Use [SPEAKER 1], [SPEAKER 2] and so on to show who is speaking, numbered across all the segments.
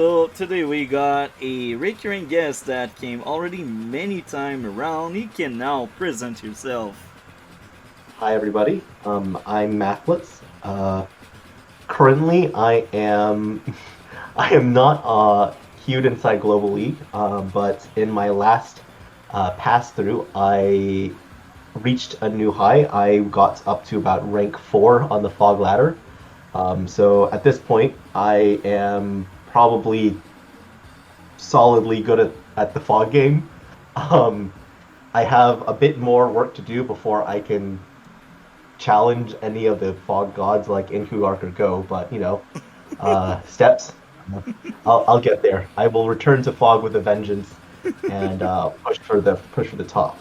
[SPEAKER 1] So today we got a recurring guest that came already many time around. You can now present yourself.
[SPEAKER 2] Hi, everybody. I'm mathblitz. Currently, I am I am not queued inside Global League, but in my last pass through, I reached a new high. I got up to about rank 4 on the fog ladder. So at this point, I am probably solidly good at the fog game. Um, I have a bit more work to do before I can challenge any of the fog gods like Inku, Arc, or Go, but steps. I'll get there. I will return to fog with a vengeance and push for the top.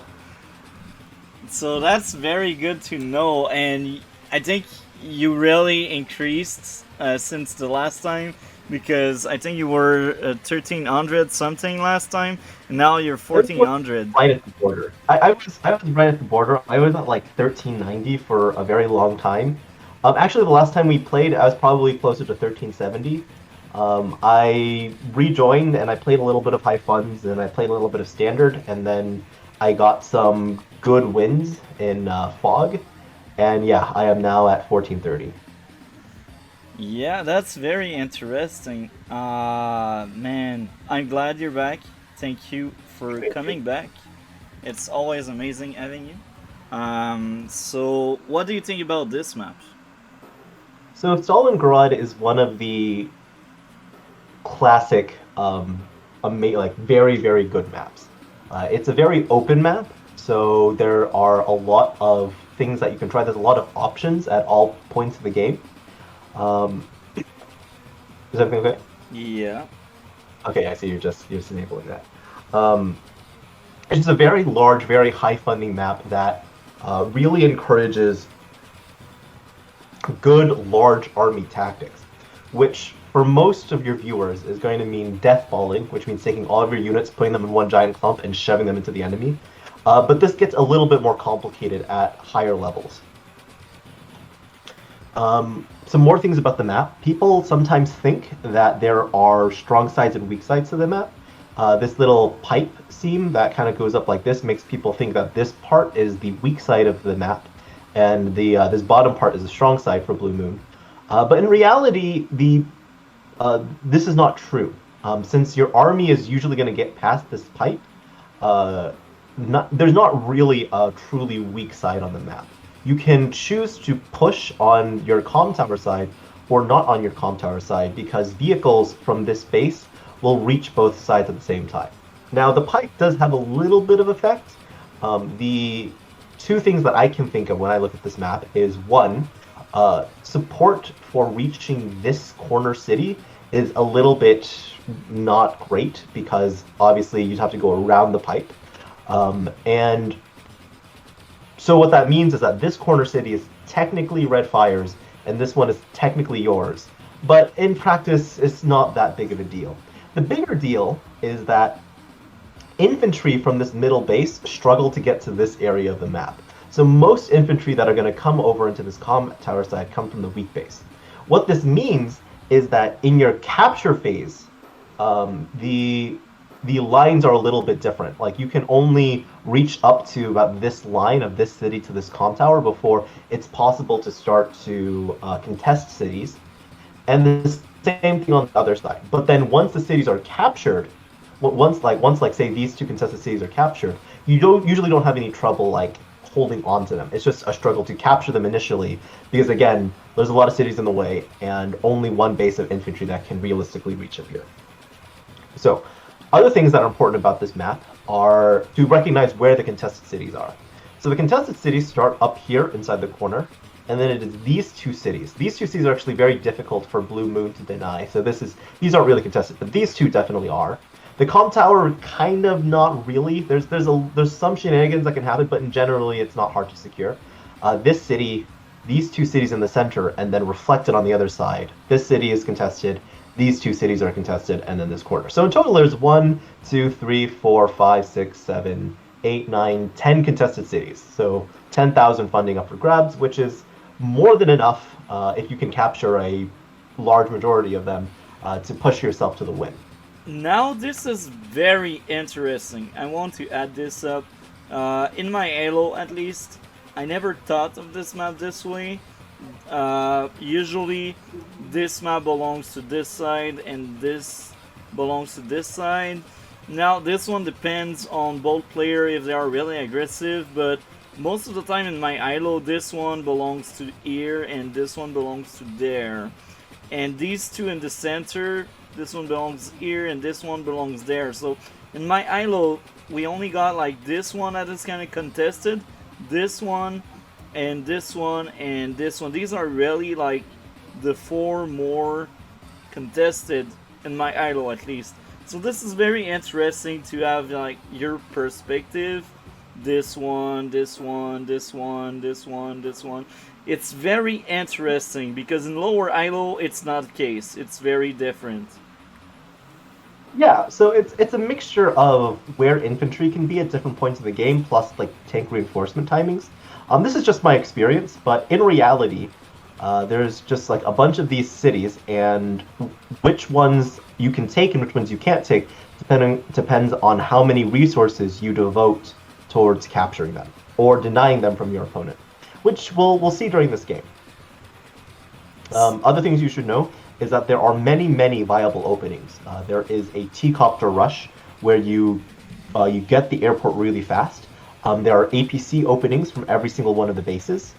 [SPEAKER 1] So that's very good to know, and I think you really increased since the last time because I think you were 1300 something last time, and now you're
[SPEAKER 2] I was
[SPEAKER 1] 1400.
[SPEAKER 2] right at the border. I was right at the border. I was at like 1390 for a very long time. Actually, the last time we played, I was probably closer to 1370. I rejoined and I played a little bit of high funds and I played a little bit of standard, and then I got some good wins in fog, and yeah, I am now at 1430.
[SPEAKER 1] Yeah, that's very interesting. Man, I'm glad you're back. Thank you for
[SPEAKER 2] Thank you.
[SPEAKER 1] coming back. It's always amazing having you. So what do you think about this map?
[SPEAKER 2] So Stalingrad is one of the classic, like very, very good maps. It's a very open map, so there are a lot of things that you can try. There's a lot of options at all points of the game. Um, is everything okay?
[SPEAKER 1] Yeah.
[SPEAKER 2] Okay, I see you're just enabling that. Um, it's a very large, very high funding map that really encourages good large army tactics, which for most of your viewers is going to mean death balling, which means taking all of your units, putting them in one giant clump, and shoving them into the enemy. But this gets a little bit more complicated at higher levels. Some more things about the map. People sometimes think that there are strong sides and weak sides to the map. This little pipe seam that kind of goes up like this makes people think that this part is the weak side of the map, and the this bottom part is the strong side for Blue Moon. But in reality, the this is not true. Since your army is usually going to get past this pipe, uh, there's not really a truly weak side on the map. You can choose to push on your comm tower side or not on your comm tower side because vehicles from this base will reach both sides at the same time. Now, the pipe does have a little bit of effect. The two things that I can think of when I look at this map is one, support for reaching this corner city is a little bit not great because obviously you'd have to go around the pipe. And so what that means is that this corner city is technically Red Fire's, and this one is technically yours. But in practice, it's not that big of a deal. The bigger deal is that infantry from this middle base struggle to get to this area of the map. So most infantry that are going to come over into this comm tower side come from the weak base. What this means is that in your capture phase, the lines are a little bit different. Like you can only reach up to about this line of this city to this comm tower before it's possible to start to contest cities. And the same thing on the other side. But then once the cities are captured, once say these two contested cities are captured, you don't usually don't have any trouble like holding on to them. It's just a struggle to capture them initially because again, there's a lot of cities in the way and only one base of infantry that can realistically reach up here. So, other things that are important about this map are to recognize where the contested cities are. So the contested cities start up here inside the corner, and then it is these two cities. These two cities are actually very difficult for Blue Moon to deny. So these aren't really contested, but these two definitely are. The comm tower, kind of not really. There's some shenanigans that can happen, but in generally it's not hard to secure. This city, these two cities in the center, and then reflected on the other side. This city is contested. These two cities are contested, and then this corner. So in total, there's 1, 2, 3, 4, 5, 6, 7, 8, 9, 10 contested cities. So 10,000 funding up for grabs, which is more than enough if you can capture a large majority of them to push yourself to the win.
[SPEAKER 1] Now this is very interesting. I want to add this up. In my Halo, at least, I never thought of this map this way. Usually, this map belongs to this side, and this belongs to this side. Now, this one depends on both player if they are really aggressive, but most of the time in my Halo, this one belongs to here, and this one belongs to there. And these two in the center, this one belongs here and this one belongs there. So in my ILO, we only got like this one that is kind of contested, this one, and this one, and this one. These are really like the four more contested in my ILO at least. So this is very interesting to have like your perspective. This one, this one, this one, this one, this one. It's very interesting because in lower ILO it's not the case. It's very different.
[SPEAKER 2] Yeah, so it's a mixture of where infantry can be at different points in the game, plus like tank reinforcement timings. This is just my experience, but in reality, there's just like a bunch of these cities, and which ones you can take and which ones you can't take, depends on how many resources you devote towards capturing them or denying them from your opponent, which we'll see during this game. Other things you should know is that there are many viable openings. There is a T-copter rush where you get the airport really fast. There are APC openings from every single one of the bases.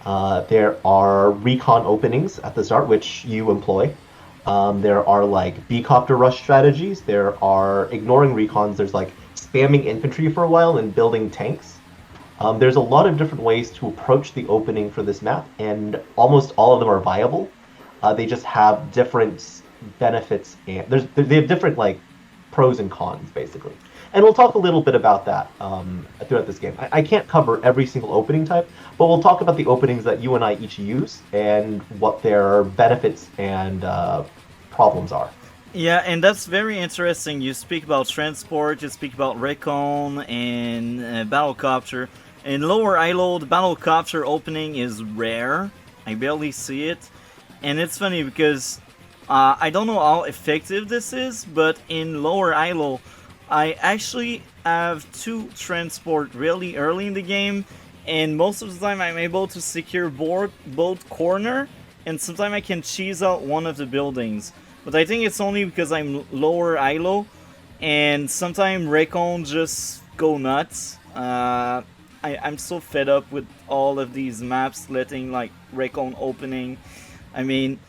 [SPEAKER 2] There are recon openings at the start, which you employ. There are like B-copter rush strategies. There are ignoring recons. There's like spamming infantry for a while and building tanks. There's a lot of different ways to approach the opening for this map, and almost all of them are viable. They just have different benefits, and they have different like pros and cons basically. And we'll talk a little bit about that throughout this game. I can't cover every single opening type, but we'll talk about the openings that you and I each use and what their benefits and problems are.
[SPEAKER 1] Yeah, and that's very interesting. You speak about transport, you speak about recon and battlecopter. In lower ILO, the battlecopter opening is rare. I barely see it. And it's funny because I don't know how effective this is, but in lower ILO, I actually have two transport really early in the game, and most of the time I'm able to secure both corner, and sometimes I can cheese out one of the buildings. But I think it's only because I'm lower ILO, and sometimes recon just go nuts. I'm so fed up with all of these maps letting like recon opening. I mean,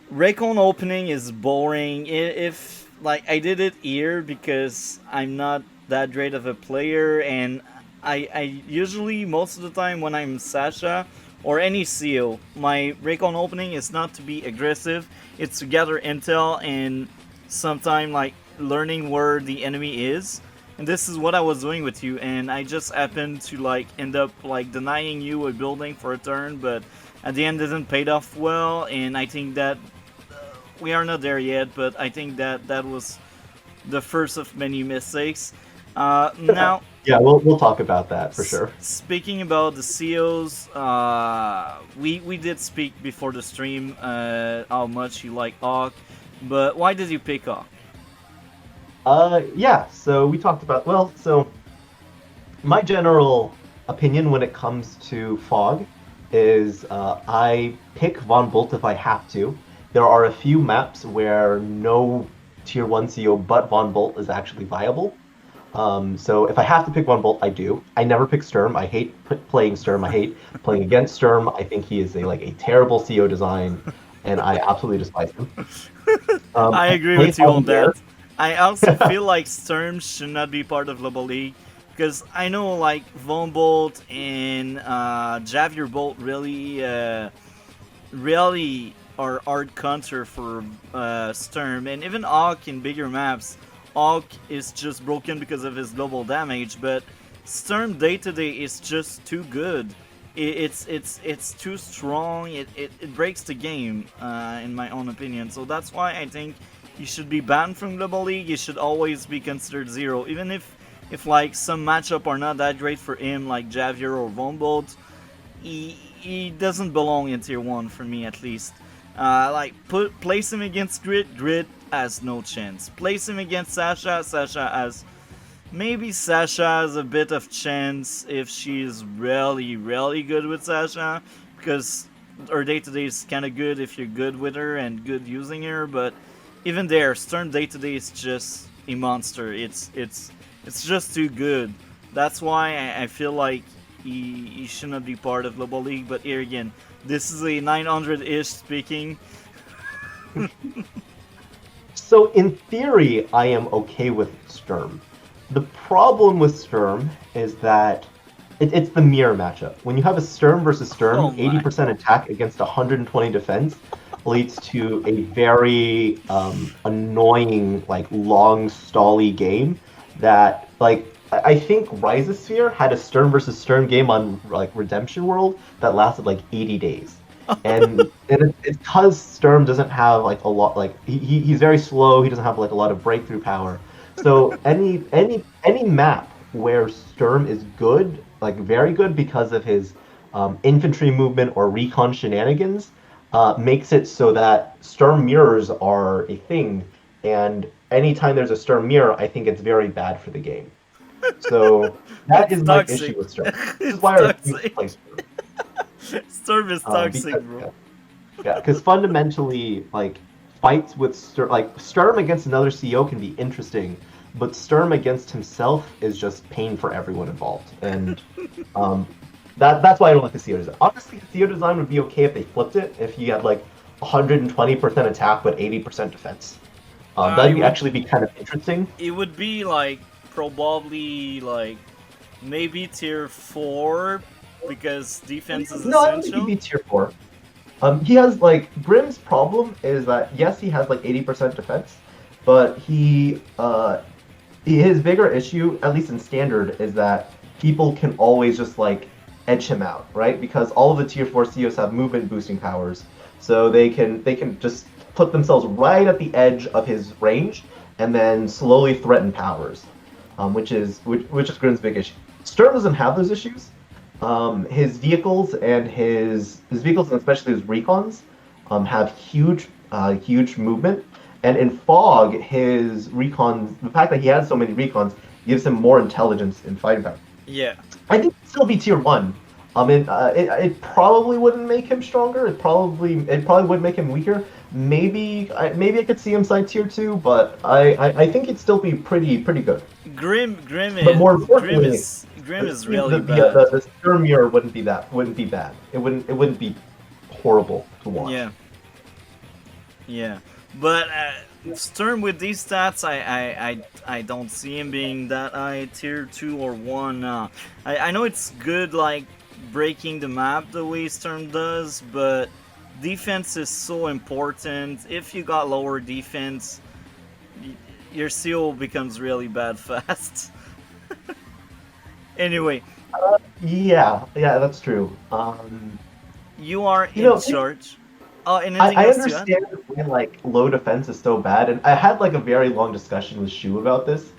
[SPEAKER 1] recon opening is boring. If like I did it here because I'm not that great of a player, and I usually most of the time when I'm Sasha or any CO, my recon opening is not to be aggressive. It's to gather intel and sometime like learning where the enemy is. And this is what I was doing with you, and I just happened to like end up like denying you a building for a turn, but at the end it didn't pay off well, and I think that we are not there yet, but I think that that was the first of many mistakes. Now,
[SPEAKER 2] Yeah, we'll talk about that for sure.
[SPEAKER 1] speaking about the COs, we did speak before the stream how much you like hawke, but why did you pick hawke?
[SPEAKER 2] Yeah, so we talked about, well, so my general opinion when it comes to fog is I pick Von Bolt if I have to. There are a few maps where no tier 1 CO but Von Bolt is actually viable. So if I have to pick Von Bolt, I do. I never pick Sturm. I hate playing Sturm. I hate playing against Sturm. I think he is a terrible CO design, and I absolutely despise him.
[SPEAKER 1] I agree with you on that. I also feel like Sturm should not be part of Global League, because I know like Von Bolt and Javier Bolt really are hard counter for Sturm, and even hawke in bigger maps. Hawke is just broken because of his global damage, but Sturm day to day is just too good. It's too strong. It breaks the game, in my own opinion. So that's why I think he should be banned from Global League. He should always be considered zero, even if like some matchup are not that great for him, like Javier or Von Bolt. He doesn't belong in tier 1 for me at least. Like place him against Grit. Grit has no chance. Place him against Sasha. Sasha has maybe Sasha has a bit of chance if she's really really good with Sasha because her day to day is kind of good if you're good with her and good using her. But even there, Stern day to day is just a monster. It's just too good. That's why I feel like he shouldn't be part of Global League. But here again, this is a 900-ish speaking.
[SPEAKER 2] So in theory, I am okay with Sturm. The problem with Sturm is that it's the mirror matchup. When you have a Sturm versus
[SPEAKER 1] Oh
[SPEAKER 2] Sturm,
[SPEAKER 1] my.
[SPEAKER 2] 80% attack against 120 defense leads to a very annoying, like long, stally game. That like I think Rhizosphere had a Sturm versus Sturm game on like Redemption World that lasted like 80 days. And it's because Sturm doesn't have like a lot like he's very slow. He doesn't have like a lot of breakthrough power. So any map where Sturm is good, like very good because of his infantry movement or recon shenanigans, makes it so that Sturm mirrors are a thing. And anytime there's a Sturm mirror, I think it's very bad for the game. So that
[SPEAKER 1] It's
[SPEAKER 2] is my
[SPEAKER 1] toxic.
[SPEAKER 2] issue with Sturm. This is
[SPEAKER 1] It's
[SPEAKER 2] why I refuse to
[SPEAKER 1] toxic.
[SPEAKER 2] play Sturm.
[SPEAKER 1] Storm is toxic,
[SPEAKER 2] Because
[SPEAKER 1] bro.
[SPEAKER 2] yeah, because fundamentally, like fights with Sturm against another CEO can be interesting, but Sturm against himself is just pain for everyone involved, and um, that's why I don't like the CEO design. Honestly, the CEO design would be okay if they flipped it. If you had like 120% attack but 80% defense,
[SPEAKER 1] It
[SPEAKER 2] that'd
[SPEAKER 1] would
[SPEAKER 2] actually be kind of interesting.
[SPEAKER 1] be like probably like maybe tier 4 because defense is
[SPEAKER 2] No, I don't think he'd
[SPEAKER 1] essential.
[SPEAKER 2] be tier 4. He has like Grimm's problem is that yes, he has like 80% defense, but his bigger issue, at least in standard, is that people can always just like edge him out, right? Because all of the tier 4 CEOs have movement boosting powers, so they can just put themselves right at the edge of his range and then slowly threaten powers, which is Grimm's big issue. Sturm doesn't have those issues. His vehicles and his vehicles and especially his recons have huge movement. And in Fog, his recons, the fact that he has so many recons, gives him more intelligence in fighting power.
[SPEAKER 1] Yeah.
[SPEAKER 2] I think he'd still be tier 1. It probably wouldn't make him stronger. It probably would make him weaker. Maybe I could see him side tier 2, but I think he'd still be pretty good. But more importantly,
[SPEAKER 1] Grim is
[SPEAKER 2] the
[SPEAKER 1] really
[SPEAKER 2] the the, uh,
[SPEAKER 1] bad.
[SPEAKER 2] the, the Sturm mirror wouldn't be bad. It wouldn't be horrible to watch.
[SPEAKER 1] Yeah. Yeah. But Sturm with these stats, I don't see him being that high tier 2 or 1. I know it's good like breaking the map the way Sturm does, but defense is so important. If you got lower defense, your seal becomes really bad fast. Anyway,
[SPEAKER 2] Yeah, that's true.
[SPEAKER 1] you are
[SPEAKER 2] You
[SPEAKER 1] in
[SPEAKER 2] know,
[SPEAKER 1] charge.
[SPEAKER 2] I,
[SPEAKER 1] Anything
[SPEAKER 2] I
[SPEAKER 1] else to add?
[SPEAKER 2] understand why like low defense is so bad, and I had like a very long discussion with Shu about this.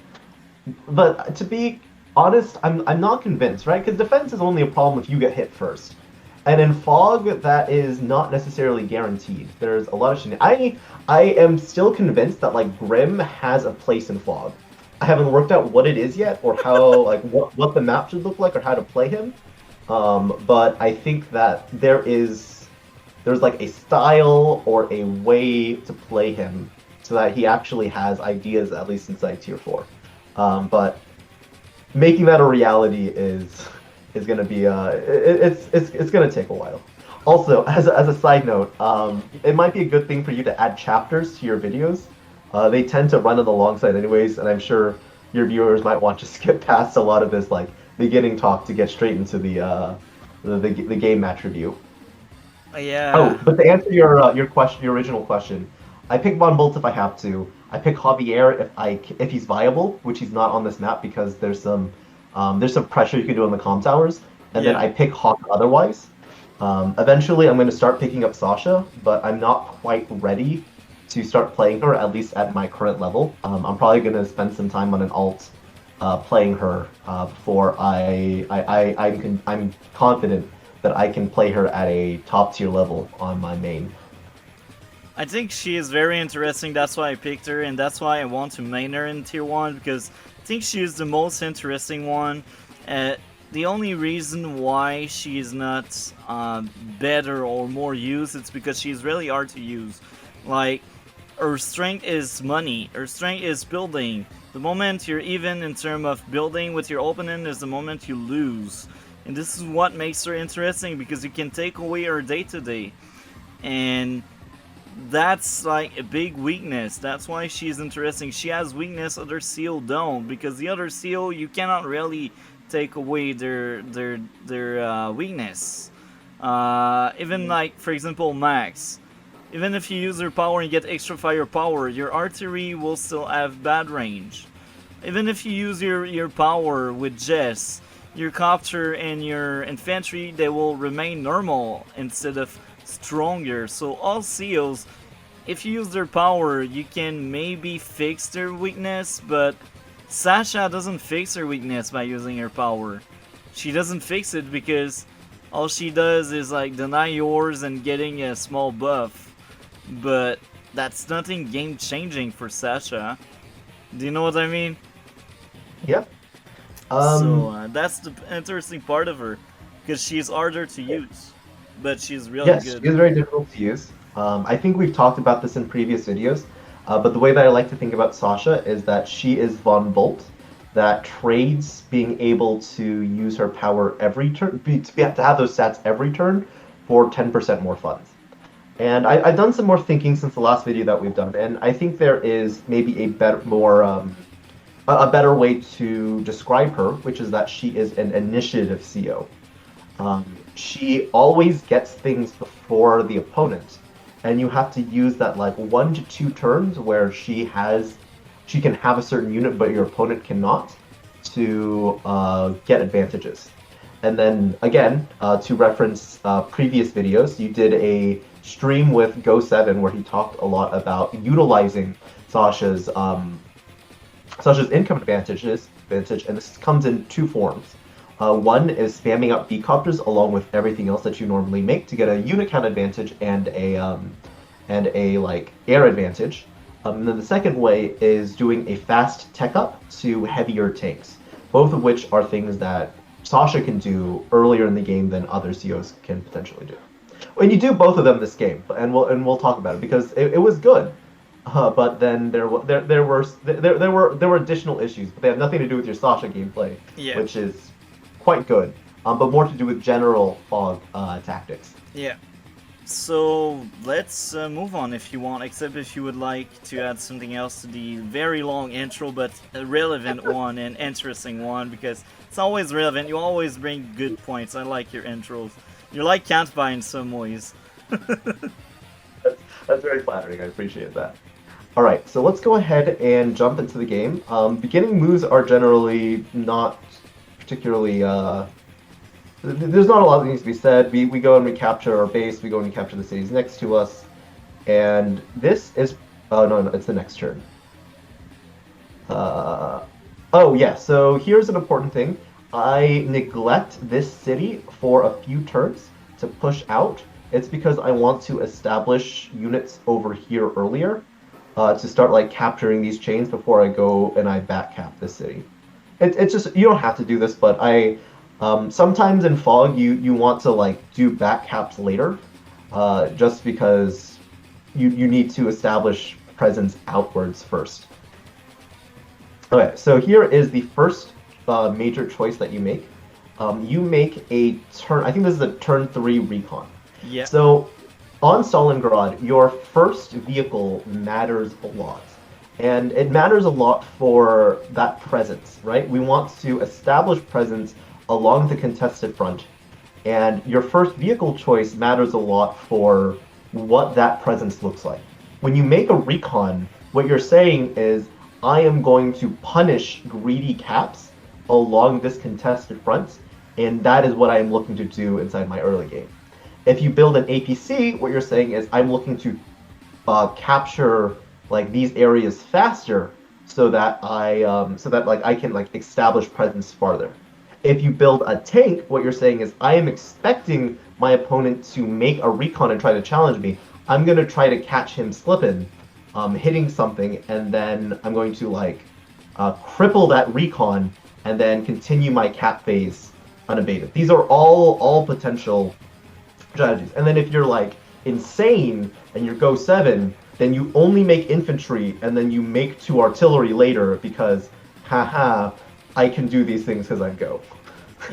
[SPEAKER 2] But to be honest, I'm not convinced, right? Because defense is only a problem if you get hit first. And in Fog, that is not necessarily guaranteed. There's a lot of I am still convinced that like Grim has a place in Fog. I haven't worked out what it is yet, or how like what the map should look like, or how to play him. But I think that there's like a style or a way to play him so that he actually has ideas at least inside tier 4. But making that a reality is going to be it's going to take a while. Also, as a side note, it might be a good thing for you to add chapters to your videos. They tend to run on the long side anyways, and I'm sure your viewers might want to skip past a lot of this like beginning talk to get straight into the game match review. Oh,
[SPEAKER 1] Yeah.
[SPEAKER 2] but to answer your question, your original question, I pick Von Bolt if I have to. I pick Javier if he's viable, which he's not on this map because there's some pressure you can do on the comm towers, and then
[SPEAKER 1] Yeah.
[SPEAKER 2] I pick Hawk otherwise. Eventually, I'm going to start picking up Sasha, but I'm not quite ready to start playing her at least at my current level. I'm probably going to spend some time on an alt playing her before I'm confident that I can play her at a top tier level on my main.
[SPEAKER 1] I think she is very interesting. That's why I picked her, and that's why I want to main her in tier 1 because I think she is the most interesting one. Uh, the only reason why she is not better or more used is because she's really hard to use. Like, her strength is money, her strength is building. The moment you're even in terms of building with your opponent is the moment you lose. And this is what makes her interesting because you can take away her day to day. And that's like a big weakness. That's why she's interesting. She has weakness other seal don't, because the other seal you cannot really take away their weakness. Even like for example Max. Even if you use her power and get extra firepower, your artillery will still have bad range. Even if you use your power with Jess, your copter and your infantry, they will remain normal instead of stronger. So all seals, if you use their power, you can maybe fix their weakness, but Sasha doesn't fix her weakness by using her power. She doesn't fix it because all she does is like deny yours and getting a small buff. But that's nothing game changing for Sasha. Do you know what I mean?
[SPEAKER 2] Yeah.
[SPEAKER 1] So that's the interesting part of her, because she's harder to use, but she's really
[SPEAKER 2] Yes,
[SPEAKER 1] good.
[SPEAKER 2] she is very difficult to use. I think we've talked about this in previous videos, but the way that I like to think about Sasha is that she is Von Bolt, that trades being able to use her power every turn, to have those stats every turn for 10% more funds. And I've done some more thinking since the last video that we've done, and I think there is maybe a better, a better way to describe her, which is that she is an initiative CO. She always gets things before the opponent, and you have to use that like 1 to 2 turns where she can have a certain unit, but your opponent cannot, to get advantages. And then again, to reference previous videos, you did a stream with Go7 where he talked a lot about utilizing Sasha's income advantage, and this comes in 2 forms. One is spamming up B-copters along with everything else that you normally make to get a unit count advantage and a like air advantage. And then the second way is doing a fast tech up to heavier tanks, both of which are things that Sasha can do earlier in the game than other COs can potentially do. When you do both of them this game, and we'll talk about it because it was good. But then there were additional issues, but they have nothing to do with your Sasha gameplay,
[SPEAKER 1] Yeah.
[SPEAKER 2] which is quite good, but more to do with general fog tactics.
[SPEAKER 1] Yeah. So let's move on if you want, except if you would like to add something else to the very long intro, but a relevant one and interesting one, because it's always relevant. You always bring good points. I like your intros. You're like Can't-Buy in some ways.
[SPEAKER 2] That's very flattering. I appreciate that. All right, so let's go ahead and jump into the game. Beginning moves are generally not particularly. There's not a lot that needs to be said. We go and we capture our base. We go and we capture the cities next to us, and this is. Oh no, it's the next turn. Oh yeah. So here's an important thing. I neglect this city for a few turns to push out. It's because I want to establish units over here earlier. To start like capturing these chains before I go and I back cap this city. It's just, you don't have to do this, but I sometimes in fog you want to like do back caps later, just because you need to establish presence outwards first. Okay, so here is the first major choice that you make. You make a turn. I think this is a turn 3 recon.
[SPEAKER 1] Yeah.
[SPEAKER 2] So on Stalingrad, your first vehicle matters a lot. And it matters a lot for that presence, right? We want to establish presence along the contested front. And your first vehicle choice matters a lot for what that presence looks like. When you make a recon, what you're saying is, I am going to punish greedy caps along this contested front, and that is what I am looking to do inside my early game. If you build an APC, what you're saying is I'm looking to capture like these areas faster, so that I can like establish presence farther. If you build a tank, what you're saying is I am expecting my opponent to make a recon and try to challenge me. I'm gonna try to catch him slipping, hitting something, and then I'm going to like cripple that recon, and then continue my cap phase unabated. These are all potential strategies. And then if you're like insane and you go 7, then you only make infantry and then you make 2 artillery later because, haha, I can do these things because I go.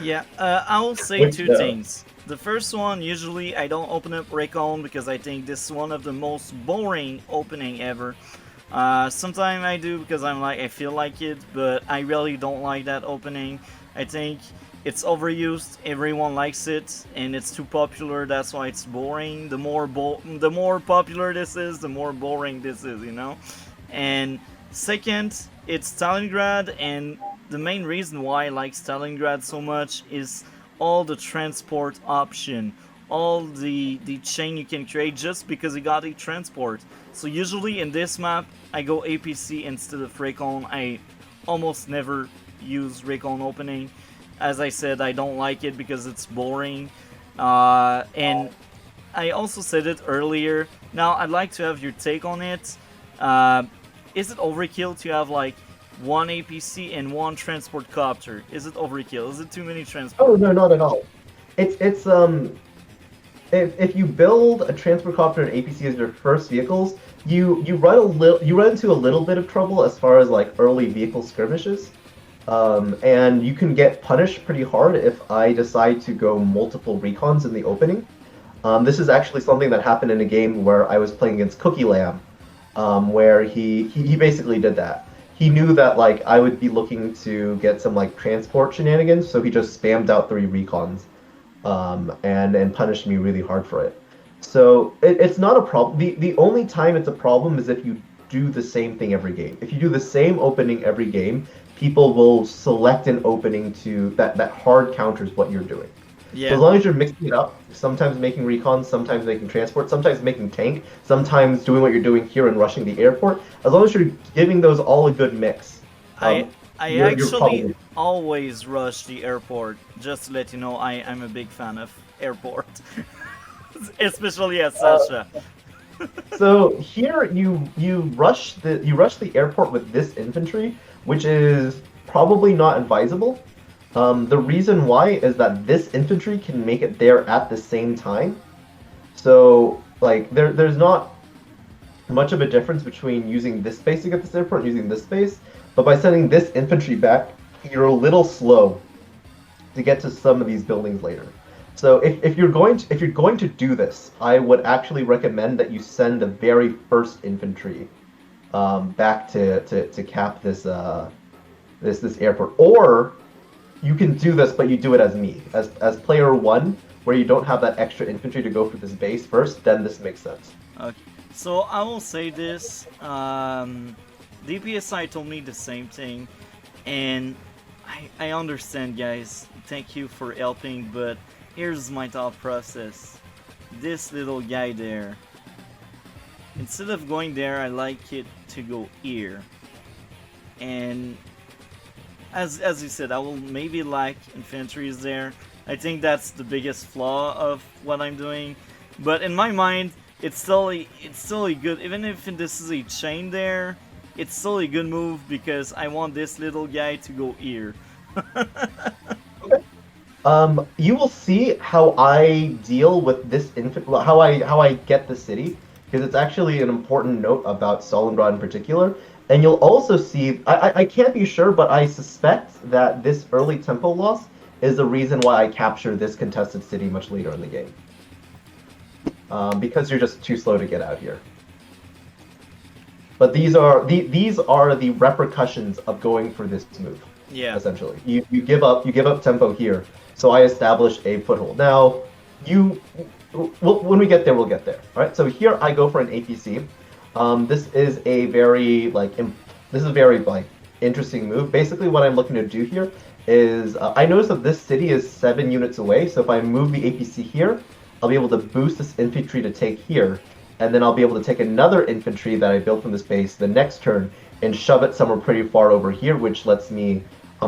[SPEAKER 1] Yeah, I will say
[SPEAKER 2] Which,
[SPEAKER 1] two things. The first one, usually I don't open up Recon because I think this is one of the most boring opening ever. Sometimes I do because I feel like it, but I really don't like that opening. I think it's overused. Everyone likes it, and it's too popular. That's why it's boring. The more popular this is, the more boring this is. You know. And second, it's Stalingrad, and the main reason why I like Stalingrad so much is all the transport option, all the chain you can create just because you got a transport. So usually in this map, I go APC instead of Recon. I almost never use Recon opening. As I said, I don't like it because it's boring. And I also said it earlier. Now I'd like to have your take on it. Uh, is it overkill to have like one APC and one transport copter? Is it overkill? Is it too many
[SPEAKER 2] oh
[SPEAKER 1] transport?
[SPEAKER 2] no, not at all. It's if you build a transport copter and APC as your first vehicles, you run into a little bit of trouble as far as like early vehicle skirmishes. And you can get punished pretty hard if I decide to go multiple recons in the opening. This is actually something that happened in a game where I was playing against Cookie Lamb, where he basically did that. He knew that like I would be looking to get some like transport shenanigans, so he just spammed out 3 recons, and punished me really hard for it. So it's not a problem. The only time it's a problem is if you do the same thing every game. If you do the same opening every game, people will select an opening that hard counters what you're doing. So
[SPEAKER 1] Yeah.
[SPEAKER 2] as long as you're mixing it up, sometimes making recon, sometimes making transport, sometimes making tank, sometimes doing what you're doing here and rushing the airport, as long as you're giving those all a good mix,
[SPEAKER 1] I I
[SPEAKER 2] you're
[SPEAKER 1] actually
[SPEAKER 2] probably.
[SPEAKER 1] always rush the airport. Just to let you know, I'm a big fan of airport, especially at
[SPEAKER 2] Uh,
[SPEAKER 1] Sasha.
[SPEAKER 2] so here you rush the airport with this infantry, which is probably not advisable. The reason why is that this infantry can make it there at the same time. So like there's not much of a difference between using this space to get this airport and using this space. But by sending this infantry back, you're a little slow to get to some of these buildings later. So if you're going to do this, I would actually recommend that you send the very first infantry back to cap this airport. Or you can do this, but you do it as me, as player 1, where you don't have that extra infantry to go for this base first. Then this makes sense.
[SPEAKER 1] Okay. So I will say this. DPSI told me the same thing, and I understand, guys. Thank you for helping, but here's my thought process. This little guy there. Instead of going there, I like it to go here. And as you said, I will maybe lack infantries there. I think that's the biggest flaw of what I'm doing. But in my mind, it's still a good, even if this is a chain there, it's still a good move because I want this little guy to go here.
[SPEAKER 2] You will see how I deal with this how I get the city, because it's actually an important note about Stalingrad in particular. And you'll also see I can't be sure, but I suspect that this early tempo loss is the reason why I capture this contested city much later in the game. Because you're just too slow to get out here. But these are the repercussions of going for this move.
[SPEAKER 1] Yeah.
[SPEAKER 2] Essentially, you give up tempo here. So I establish a foothold. Now, when we get there, we'll get there. All right. So here I go for an APC. This is a very interesting move. Basically, what I'm looking to do here is I notice that this city is 7 units away. So if I move the APC here, I'll be able to boost this infantry to take here, and then I'll be able to take another infantry that I built from this base the next turn and shove it somewhere pretty far over here, which lets me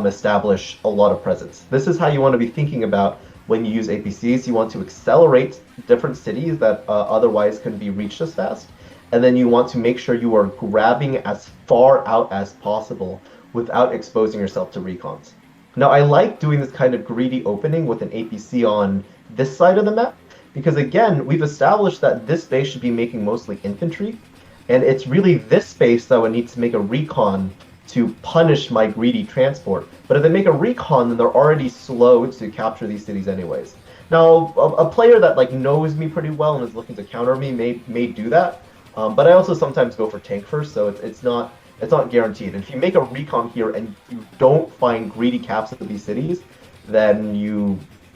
[SPEAKER 2] establish a lot of presence. This is how you want to be thinking about when you use APCs. You want to accelerate different cities that otherwise couldn't be reached as fast. And then you want to make sure you are grabbing as far out as possible without exposing yourself to recons. Now, I like doing this kind of greedy opening with an APC on this side of the map, because again, we've established that this base should be making mostly infantry, and it's really this space that would need to make a recon to punish my greedy transport. But if they make a recon, then they're already slow to capture these cities anyways. Now, a player that like knows me pretty well and is looking to counter me may do that, but I also sometimes go for tank first, so it's not guaranteed. If you make a recon here and you don't find greedy caps of these cities, then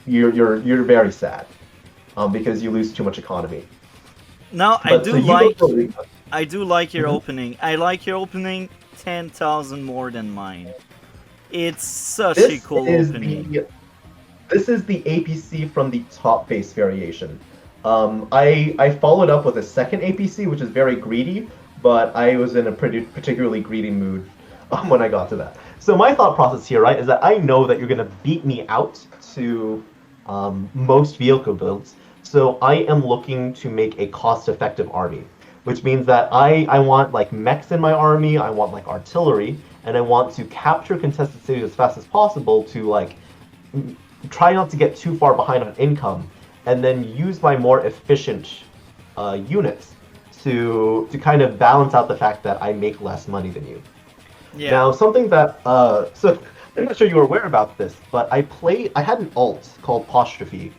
[SPEAKER 2] you're very sad, because you lose too much economy.
[SPEAKER 1] Now
[SPEAKER 2] But so
[SPEAKER 1] I do like your
[SPEAKER 2] Mhm.
[SPEAKER 1] opening. I like your opening 10,000 more than mine. It's such a
[SPEAKER 2] This
[SPEAKER 1] cool
[SPEAKER 2] is
[SPEAKER 1] opening.
[SPEAKER 2] this is the APC from the top base variation. I followed up with a second APC, which is very greedy, but I was in a particularly greedy mood when I got to that. So my thought process here, right, is that I know that you're going to beat me out to most vehicle builds. So I am looking to make a cost-effective army, which means that I want like mechs in my army, I want like artillery, and I want to capture contested cities as fast as possible to like try not to get too far behind on income, and then use my more efficient units to kind of balance out the fact that I make less money than you.
[SPEAKER 1] Yeah.
[SPEAKER 2] Now, something that so I'm not sure you were aware about this, but I had an alt called Apostrophe,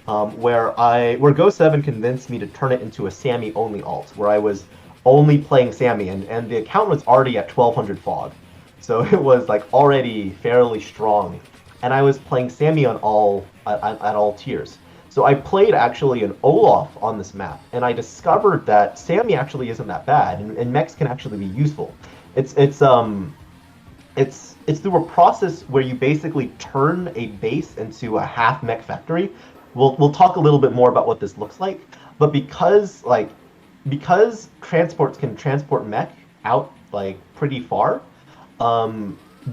[SPEAKER 2] where Go 7 convinced me to turn it into a Sammy only alt, where I was only playing Sammy, and the account was already at 1200 fog, so it was like already fairly strong, and I was playing Sammy on at all tiers. So I played actually an Olaf on this map, and I discovered that Sammy actually isn't that bad, and mechs can actually be useful. It's through a process where you basically turn a base into a half mech factory. We'll talk a little bit more about what this looks like, but because transports can transport mech out like pretty far,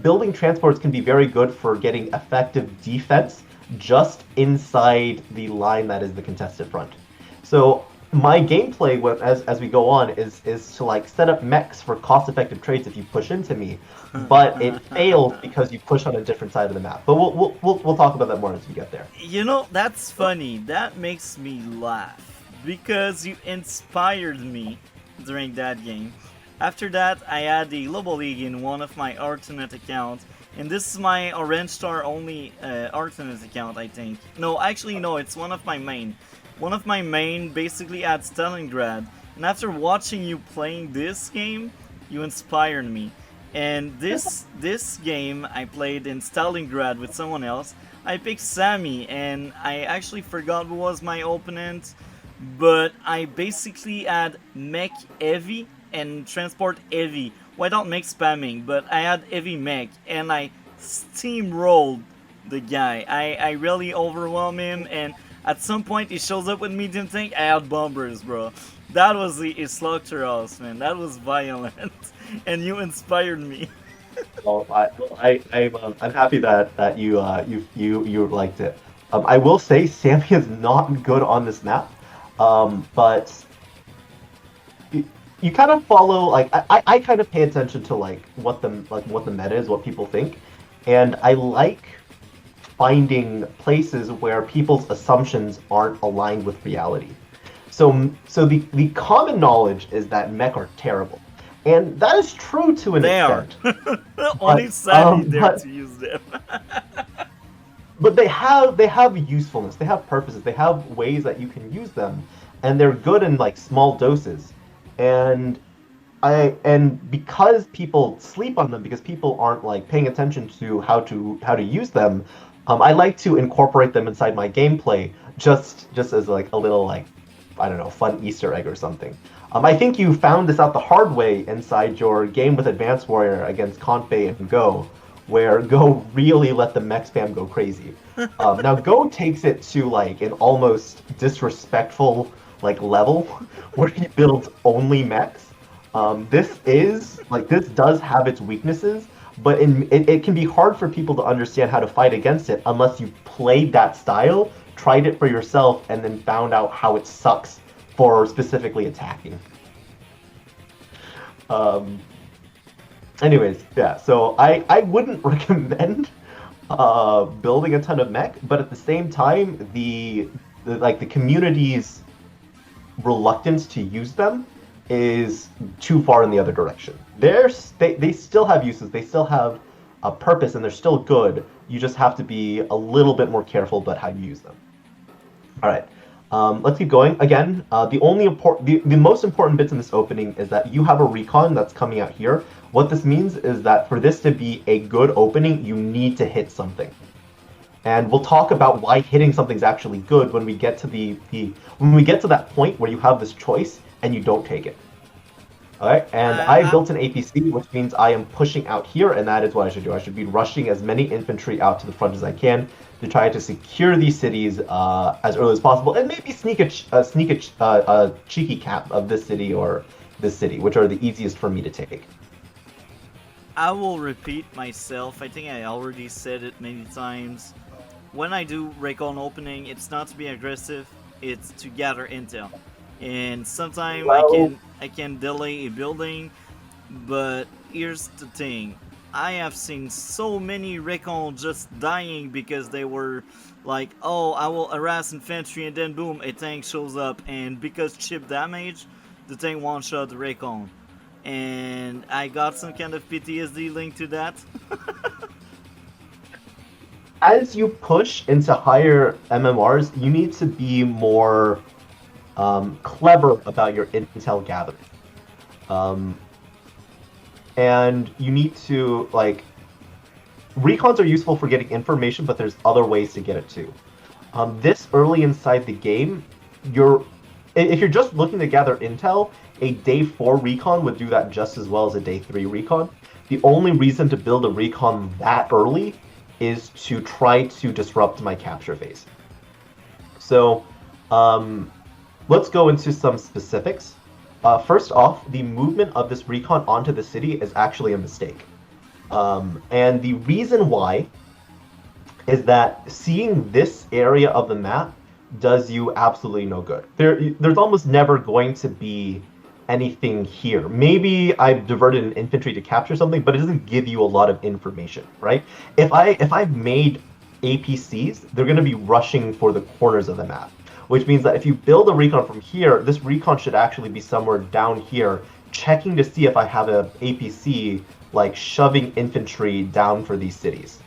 [SPEAKER 2] building transports can be very good for getting effective defense just inside the line that is the contested front. So my gameplay as we go on is to like set up mechs for cost-effective trades if you push into me, but it fails because you push on a different side of the map. But we'll talk about that more as we get there.
[SPEAKER 1] You know, that's funny. That makes me laugh because you inspired me during that game. After that, I had the Global League in one of my alternate accounts, and this is my Orange Star only alternate account, I think. No, actually, no, it's one of my main. One of my main basically had Stalingrad, and after watching you playing this game, you inspired me. And this game I played in Stalingrad with someone else. I picked Sammy, and I actually forgot who was my opponent, but I basically had mech heavy and transport heavy without mech spamming, but I had heavy mech, and I steamrolled the guy. I really overwhelmed him, and at some point he shows up with medium tank. I had bombers, bro. That was a slaughterhouse, man. That was violent, and you inspired me.
[SPEAKER 2] Well, I'm happy that you liked it. I will say Sammy is not good on this map, but you kind of follow like I kind of pay attention to like what the meta is, what people think, and I like finding places where people's assumptions aren't aligned with reality. So the common knowledge is that mech are terrible, and that is true to an
[SPEAKER 1] They
[SPEAKER 2] extent.
[SPEAKER 1] are. Only Sammy there
[SPEAKER 2] but
[SPEAKER 1] to use them.
[SPEAKER 2] but they have usefulness, they have purposes, they have ways that you can use them, and they're good in like small doses. And because people sleep on them, because people aren't like paying attention to how to use them, I like to incorporate them inside my gameplay just as like a little like, I don't know, fun Easter egg or something. I think you found this out the hard way inside your game with Advanced Warrior against Confe and Go, where Go really let the mech spam go crazy. Now Go takes it to like an almost disrespectful like level where he builds only mechs. This does have its weaknesses, but it can be hard for people to understand how to fight against it unless you've played that style, tried it for yourself, and then found out how it sucks for specifically attacking. Um, Anyways, yeah, so I wouldn't recommend building a ton of mech, but at the same time, the community's reluctance to use them is too far in the other direction. They still have uses, they still have a purpose, and they're still good. You just have to be a little bit more careful about how you use them. All right. Let's keep going. Again, the most important bits in this opening is that you have a recon that's coming out here. What this means is that for this to be a good opening, you need to hit something. And we'll talk about why hitting something's actually good when we get to when we get to that point where you have this choice and you don't take it. All right, and I built an APC, which means I am pushing out here, and that is what I should do. I should be rushing as many infantry out to the front as I can to try to secure these cities as early as possible, and maybe sneak a cheeky cap of this city or this city, which are the easiest for me to take.
[SPEAKER 1] I will repeat myself. I think I already said it many times. When I do recon opening, it's not to be aggressive, it's to gather intel. And sometimes I can delay a building, but here's the thing. I have seen so many recon just dying because they were like, oh, I will harass infantry, and then boom, a tank shows up, and because chip damage, the tank one-shot the recon. And I got some kind of PTSD linked to that.
[SPEAKER 2] As you push into higher MMRs, you need to be more clever about your intel gathering. And you need to, like, recons are useful for getting information, but there's other ways to get it too. This early inside the game, if you're just looking to gather intel, a day 4 recon would do that just as well as a day 3 recon. The only reason to build a recon that early is to try to disrupt my capture phase. So, let's go into some specifics. First off, the movement of this recon onto the city is actually a mistake. And the reason why is that seeing this area of the map does you absolutely no good. There's almost never going to be anything here. Maybe I've diverted an infantry to capture something, but it doesn't give you a lot of information, right? If I've made APCs, they're going to be rushing for the corners of the map, which means that if you build a recon from here, this recon should actually be somewhere down here, checking to see if I have a APC, like shoving infantry down for these cities.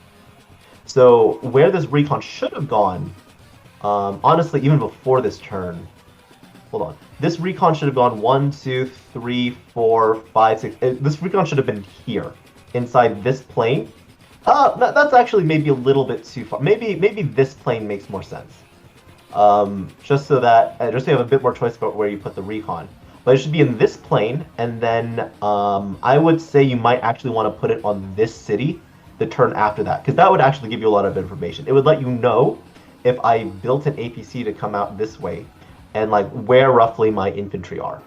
[SPEAKER 2] So where this recon should have gone, honestly, even before this turn, hold on. This recon should have gone 1, 2, 3, 4, 5, 6. This recon should have been here, inside this plane. That's actually maybe a little bit too far. Maybe this plane makes more sense. Just so you have a bit more choice about where you put the recon. But it should be in this plane, and then I would say you might actually want to put it on this city the turn after that, because that would actually give you a lot of information. It would let you know if I built an APC to come out this way, and like where roughly my infantry are.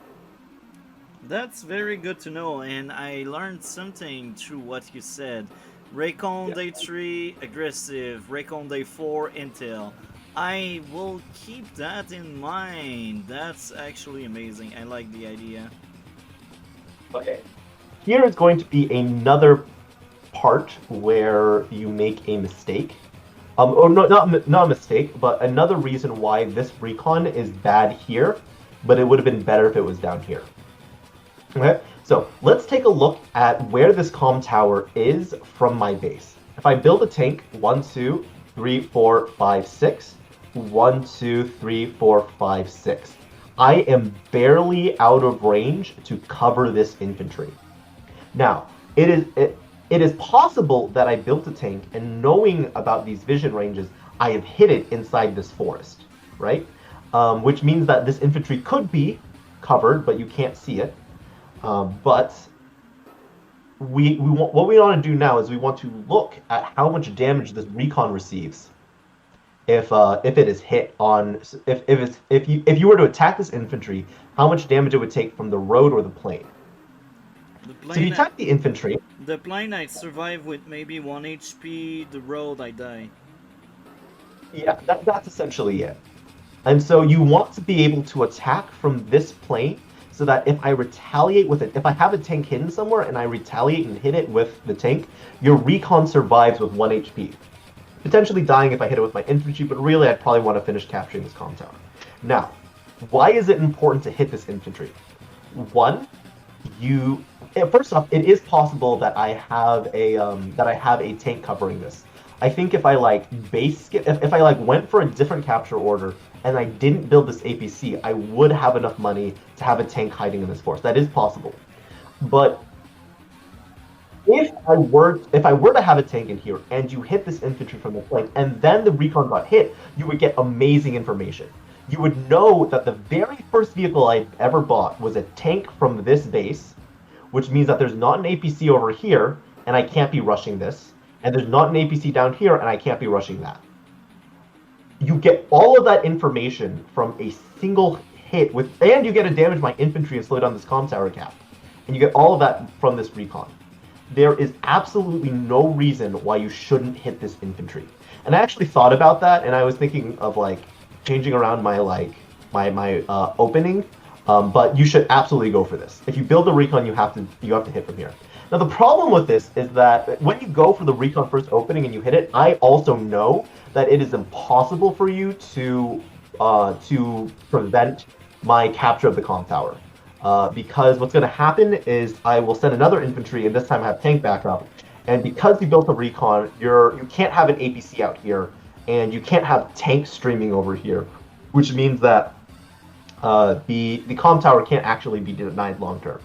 [SPEAKER 1] That's very good to know, and I learned something through what you said. Recon Day 3, aggressive. Recon Day 4, intel. I will keep that in mind. That's actually amazing. I like the idea.
[SPEAKER 2] Okay. Here is going to be another part where you make a mistake. Or no, not a mistake, but another reason why this recon is bad here, but it would have been better if it was down here. Okay, so let's take a look at where this comm tower is from my base. If I build a tank, 1, 2, 3, 4, 5, 6, 1, 2, 3, 4, 5, 6. I am barely out of range to cover this infantry. Now, it is possible that I built a tank, and knowing about these vision ranges, I have hit it inside this forest, right? Which means that this infantry could be covered, but you can't see it. But what we want to do now is we want to look at how much damage this recon receives if it is hit on if you were to attack this infantry, how much damage it would take from the road or the plane. So if you attack the infantry,
[SPEAKER 1] The plane I survive with maybe 1 HP, the road I die.
[SPEAKER 2] Yeah, that's essentially it. And so you want to be able to attack from this plane so that if I retaliate with it, if I have a tank hidden somewhere and I retaliate and hit it with the tank, your recon survives with 1 HP. Potentially dying if I hit it with my infantry, but really I'd probably want to finish capturing this comm tower. Now, why is it important to hit this infantry? One, you first off, it is possible that I have a tank covering this. I think if I like base skip, if I like went for a different capture order and I didn't build this APC, I would have enough money to have a tank hiding in this force. That is possible. But if I were to have a tank in here and you hit this infantry from the flank and then the recon got hit, you would get amazing information. You would know that the very first vehicle I ever bought was a tank from this base, which means that there's not an APC over here and I can't be rushing this, and there's not an APC down here and I can't be rushing that. You get all of that information from a single hit with, and you get to damage my infantry and slow down this comm tower cap. And you get all of that from this recon. There is absolutely no reason why you shouldn't hit this infantry. And I actually thought about that, and I was thinking of like changing around my opening. But you should absolutely go for this. If you build a recon, you have to hit from here. Now the problem with this is that when you go for the recon first opening and you hit it, I also know that it is impossible for you to prevent my capture of the comm tower. Because what's going to happen is I will send another infantry, and this time I have tank backup. And because you built a recon, you can't have an APC out here, and you can't have tanks streaming over here, which means that the comm tower can't actually be denied long term.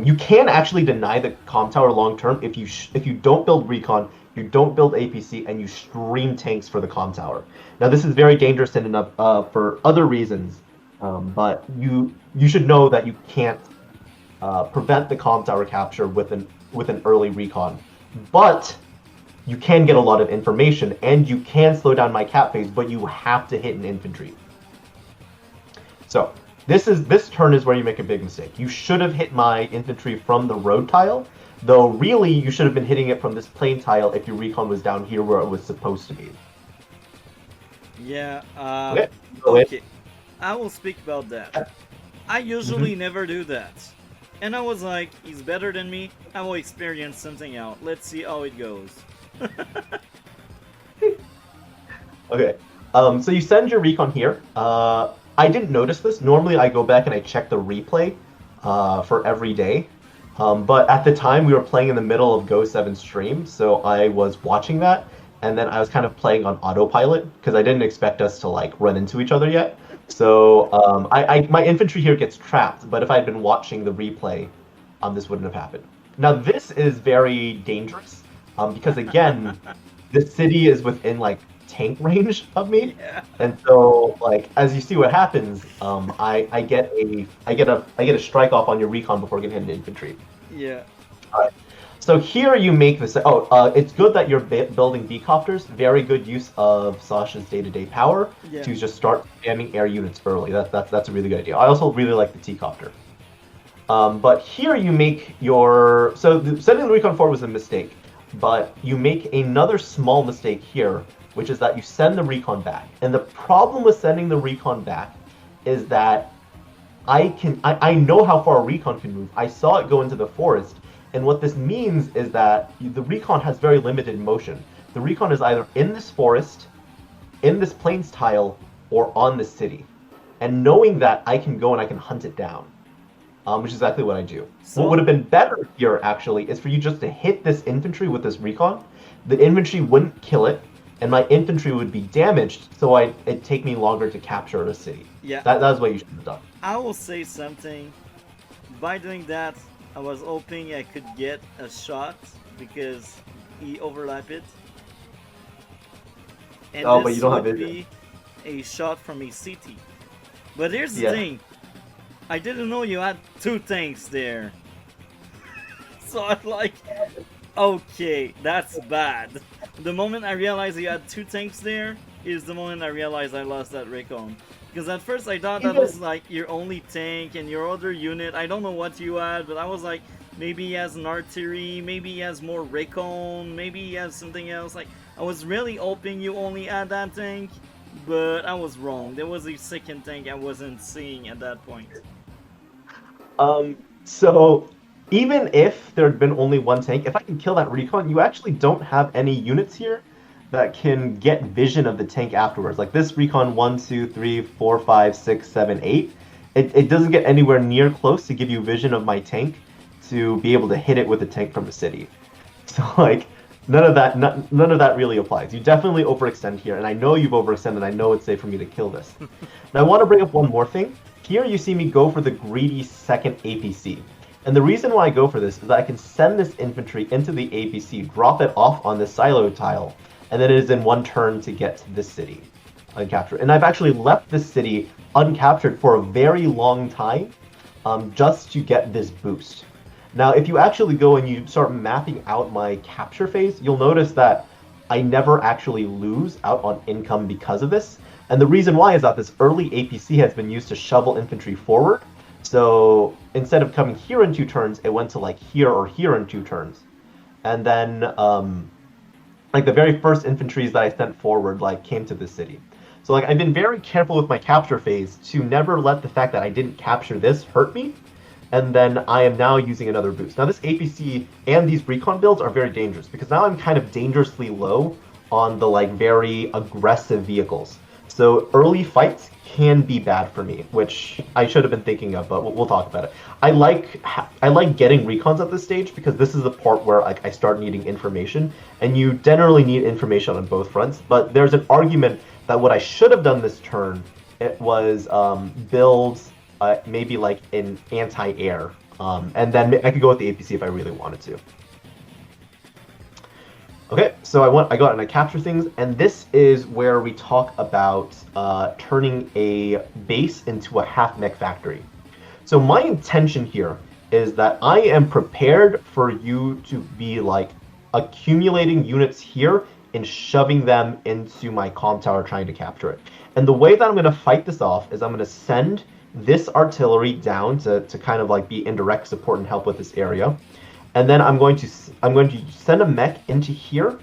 [SPEAKER 2] You can actually deny the comm tower long term if you don't build recon, you don't build APC, and you stream tanks for the comm tower. Now this is very dangerous in enough for other reasons, but you should know that you can't prevent the comm tower capture with an early recon, but you can get a lot of information and you can slow down my cap phase, but you have to hit an infantry. So this turn is where you make a big mistake. You should have hit my infantry from the road tile, though really you should have been hitting it from this plain tile if your recon was down here where it was supposed to be.
[SPEAKER 1] Yeah,
[SPEAKER 2] Okay.
[SPEAKER 1] okay. I will speak about that. I usually never do that. And I was like, he's better than me, I will experience something out. Let's see how it goes.
[SPEAKER 2] Okay, so you send your recon here. I didn't notice this. Normally I go back and I check the replay for every day. But at the time we were playing in the middle of Go 7 stream, so I was watching that, and then I was kind of playing on autopilot because I didn't expect us to like run into each other yet. So my infantry here gets trapped, but if I had been watching the replay, this wouldn't have happened. Now this is very dangerous because again, the city is within like tank range of me, and so like as you see what happens, I get a strike off on your recon before getting hit in infantry.
[SPEAKER 1] Yeah.
[SPEAKER 2] All right. So here you make this. It's good that you're building B-copters. Very good use of Sasha's day-to-day power to just start spamming air units early. That's a really good idea. I also really like the T-copter. But here you make your sending the recon forward was a mistake, but you make another small mistake here, which is that you send the recon back. And the problem with sending the recon back is that I know how far a recon can move. I saw it go into the forest. And what this means is that the recon has very limited motion. The recon is either in this forest, in this plains tile, or on the city. And knowing that, I can go and I can hunt it down, which is exactly what I do. So, what would have been better here, actually, is for you just to hit this infantry with this recon. The infantry wouldn't kill it, and my infantry would be damaged, so it'd take me longer to capture a city.
[SPEAKER 1] Yeah.
[SPEAKER 2] That's what you should have done.
[SPEAKER 1] I will say something. By doing that, I was hoping I could get a shot because he overlapped it. And this
[SPEAKER 2] but you don't
[SPEAKER 1] would
[SPEAKER 2] have
[SPEAKER 1] be a shot from a CT. But here's the thing. I didn't know you had two tanks there. So I'm like, okay, that's bad. The moment I realized you had two tanks there is the moment I realized I lost that recon. Because at first I thought that was like your only tank and your other unit. I don't know what you had, but I was like, maybe he has an artillery, maybe he has more recon, maybe he has something else. Like, I was really hoping you only had that tank, but I was wrong. There was a second tank I wasn't seeing at that point.
[SPEAKER 2] So even if there had been only one tank, if I can kill that recon, you actually don't have any units here that can get vision of the tank afterwards. Like this recon 1, 2, 3, 4, 5, 6, 7, 8. It doesn't get anywhere near close to give you vision of my tank to be able to hit it with a tank from the city. So like none of that really applies. You definitely overextend here, and I know you've overextended. I know it's safe for me to kill this. Now I want to bring up one more thing. Here you see me go for the greedy second APC. And the reason why I go for this is that I can send this infantry into the APC, drop it off on this silo tile, and then it is in one turn to get to this city uncaptured. And I've actually left this city uncaptured for a very long time just to get this boost. Now, if you actually go and you start mapping out my capture phase, you'll notice that I never actually lose out on income because of this. And the reason why is that this early APC has been used to shovel infantry forward. So instead of coming here in 2 turns, it went to like here or here in 2 turns. And then like the very first infantries that I sent forward like came to this city. So like I've been very careful with my capture phase to never let the fact that I didn't capture this hurt me. And then I am now using another boost. Now this APC and these recon builds are very dangerous because now I'm kind of dangerously low on the like very aggressive vehicles. So early fights can be bad for me, which I should have been thinking of, but we'll talk about it. I like getting recons at this stage because this is the part where like I start needing information, and you generally need information on both fronts. But there's an argument that what I should have done this turn, it was build maybe like an anti-air, and then I could go with the APC if I really wanted to. Okay, so I got and I capture things, and this is where we talk about turning a base into a half mech factory. So my intention here is that I am prepared for you to be like accumulating units here and shoving them into my comm tower trying to capture it. And the way that I'm going to fight this off is I'm going to send this artillery down to kind of like be indirect support and help with this area. And then I'm going to send a mech into here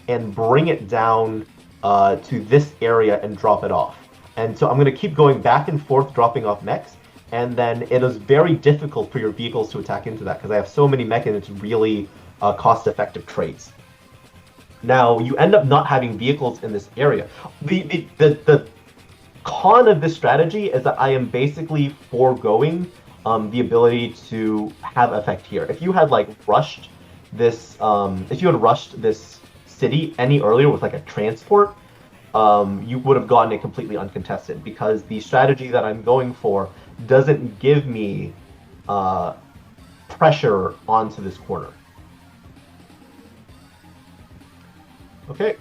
[SPEAKER 2] and bring it down to this area and drop it off. And so I'm going to keep going back and forth dropping off mechs, and then it is very difficult for your vehicles to attack into that because I have so many mech and it's really cost-effective trades. Now you end up not having vehicles in this area. The con of this strategy is that I am basically foregoing the ability to have effect here. If you had like rushed this, city any earlier with like a transport, you would have gotten it completely uncontested because the strategy that I'm going for doesn't give me pressure onto this corner. Okay.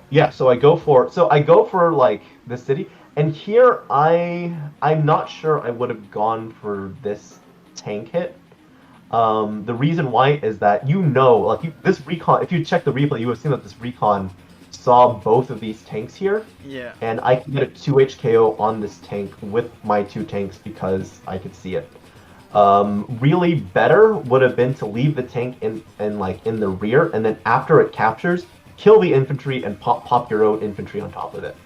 [SPEAKER 2] Yeah. So I go for like the city. And here, I'm not sure I would have gone for this tank hit. The reason why is that this recon, if you check the replay, you would have seen that this recon saw both of these tanks here.
[SPEAKER 1] Yeah.
[SPEAKER 2] And I can get a 2 HKO on this tank with my 2 tanks because I could see it. Really better would have been to leave the tank in the rear, and then after it captures, kill the infantry and pop your own infantry on top of it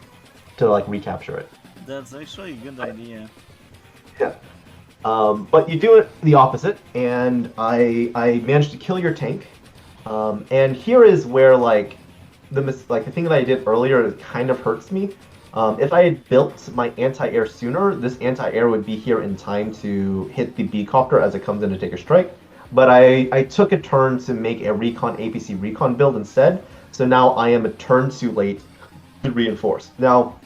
[SPEAKER 2] to like recapture it.
[SPEAKER 1] That's actually a good idea.
[SPEAKER 2] Yeah. But you do it the opposite, and I managed to kill your tank. And here is where like the thing that I did earlier kind of hurts me. If I had built my anti-air sooner, this anti-air would be here in time to hit the B-copter as it comes in to take a strike. But I took a turn to make a recon APC recon build instead, so now I am a turn too late to reinforce. Now,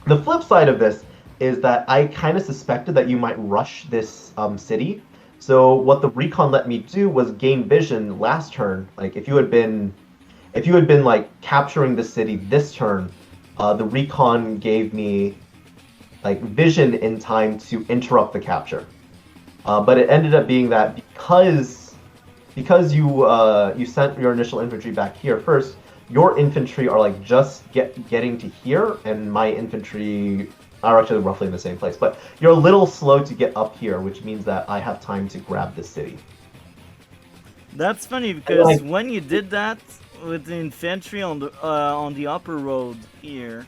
[SPEAKER 2] the flip side of this is that I kind of suspected that you might rush this city. So what the recon let me do was gain vision last turn. Like if you had been like capturing the city this turn, the recon gave me like vision in time to interrupt the capture. But it ended up being that because you sent your initial infantry back here first, your infantry are like just getting to here, and my infantry are actually roughly in the same place. But you're a little slow to get up here, which means that I have time to grab this city.
[SPEAKER 1] That's funny
[SPEAKER 2] And
[SPEAKER 1] because
[SPEAKER 2] like,
[SPEAKER 1] when you did that with the infantry on the upper road here,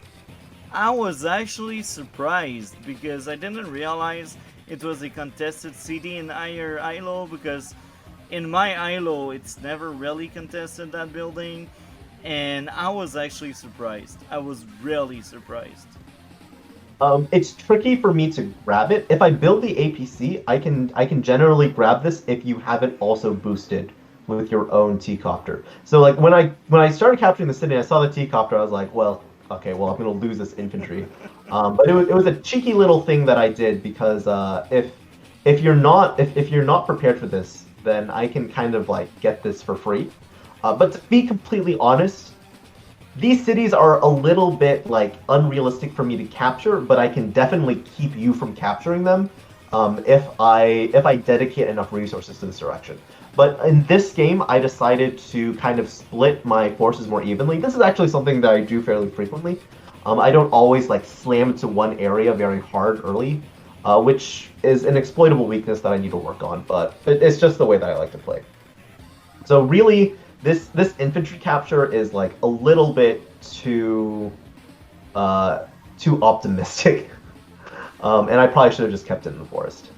[SPEAKER 1] I was actually surprised because I didn't realize it was a contested city in higher ILO because in my ILO it's never really contested that building, and I was actually surprised. I was really surprised.
[SPEAKER 2] it's tricky for me to grab it. If I build the APC, I can generally grab this if you have it also boosted with your own T-copter. So like when I started capturing the city, and I saw the T-copter. I was like, well, okay, well I'm gonna lose this infantry. But it was a cheeky little thing that I did because if you're not prepared for this, then I can kind of like get this for free. But to be completely honest, these cities are a little bit like unrealistic for me to capture, but I can definitely keep you from capturing them if I dedicate enough resources to this direction. But in this game, I decided to kind of split my forces more evenly. This is actually something that I do fairly frequently. I don't always like slam to one area very hard early, which is an exploitable weakness that I need to work on. But it's just the way that I like to play. So really, this infantry capture is like a little bit too optimistic, and I probably should have just kept it in the forest.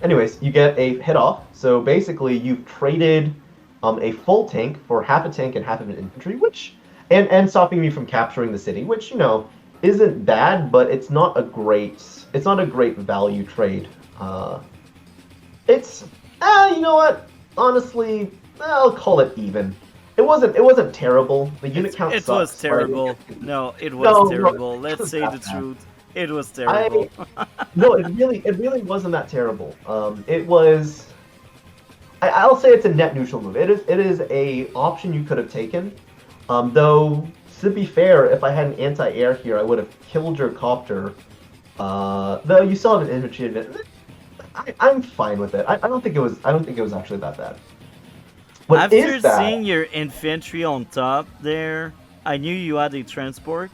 [SPEAKER 2] Anyways, you get a hit off. So basically, you've traded a full tank for half a tank and half of an infantry, which and stopping me from capturing the city, which isn't bad, but it's not a great value trade. It's you know what? Honestly, I'll call it even. It wasn't terrible. The unit count
[SPEAKER 1] It was
[SPEAKER 2] sucks. But
[SPEAKER 1] terrible. No, it was
[SPEAKER 2] no, no,
[SPEAKER 1] terrible.
[SPEAKER 2] it
[SPEAKER 1] Let's
[SPEAKER 2] wasn't
[SPEAKER 1] say
[SPEAKER 2] that
[SPEAKER 1] the
[SPEAKER 2] bad.
[SPEAKER 1] truth. It was terrible.
[SPEAKER 2] I No, it really wasn't that terrible. It was. I'll say it's a net neutral move. It is a option you could have taken. Though to be fair, if I had an anti-air here, I would have killed your copter. Though you still have an infantry advantage. I'm fine with it. I don't think it was. I don't think it was actually that bad. What is
[SPEAKER 1] After
[SPEAKER 2] bad?
[SPEAKER 1] seeing your infantry on top there, I knew you had a transport.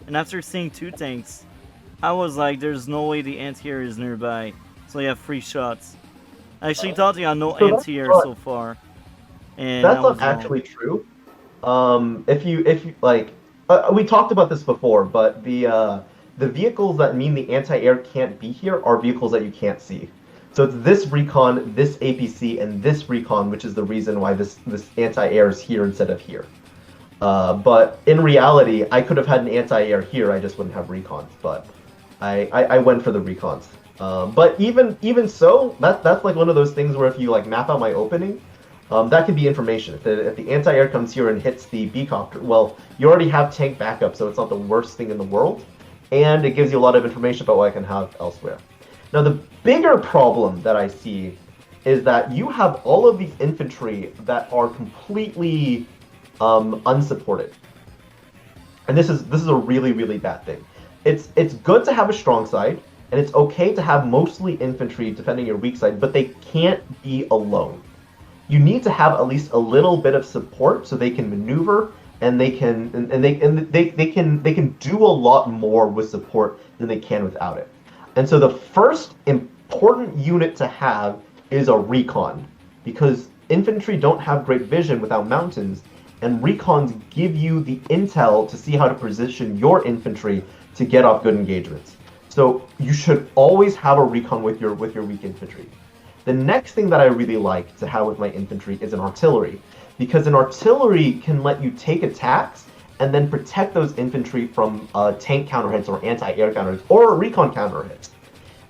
[SPEAKER 1] And after seeing two tanks, I was like, there's no way the anti-air is nearby. So you have free shots. I actually thought you had no
[SPEAKER 2] So that's
[SPEAKER 1] anti-air
[SPEAKER 2] not
[SPEAKER 1] so far. And I
[SPEAKER 2] that's not
[SPEAKER 1] was wrong.
[SPEAKER 2] actually true. If you like, we talked about this before, but the vehicles that mean the anti-air can't be here are vehicles that you can't see. So it's this recon, this APC, and this recon, which is the reason why this anti-air is here instead of here. But in reality, I could have had an anti-air here. I just wouldn't have recons. But I went for the recons. But even so, that's like one of those things where if you like map out my opening, that could be information. If the anti-air comes here and hits the B copter, well, you already have tank backup, so it's not the worst thing in the world, and it gives you a lot of information about what I can have elsewhere. Now, the bigger problem that I see is that you have all of these infantry that are completely unsupported, and this is a really really bad thing. It's good to have a strong side, and it's okay to have mostly infantry defending your weak side, but they can't be alone. You need to have at least a little bit of support so they can maneuver and they can do a lot more with support than they can without it. And so the first important unit to have is a recon, because infantry don't have great vision without mountains, and recons give you the intel to see how to position your infantry to get off good engagements. So you should always have a recon with your weak infantry. The next thing that I really like to have with my infantry is an artillery, because an artillery can let you take attacks and then protect those infantry from tank counter hits or anti-air counter hits or recon counter hits.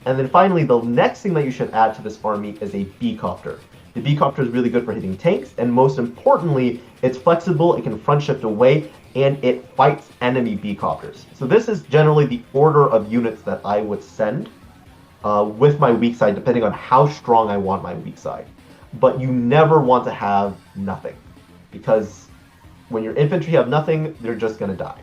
[SPEAKER 2] And then finally, the next thing that you should add to this army is a B-copter. The B-copter is really good for hitting tanks, and most importantly, it's flexible, it can front shift away, and it fights enemy B-copters. So this is generally the order of units that I would send with my weak side, depending on how strong I want my weak side. But you never want to have nothing, because when your infantry have nothing, they're just going to die.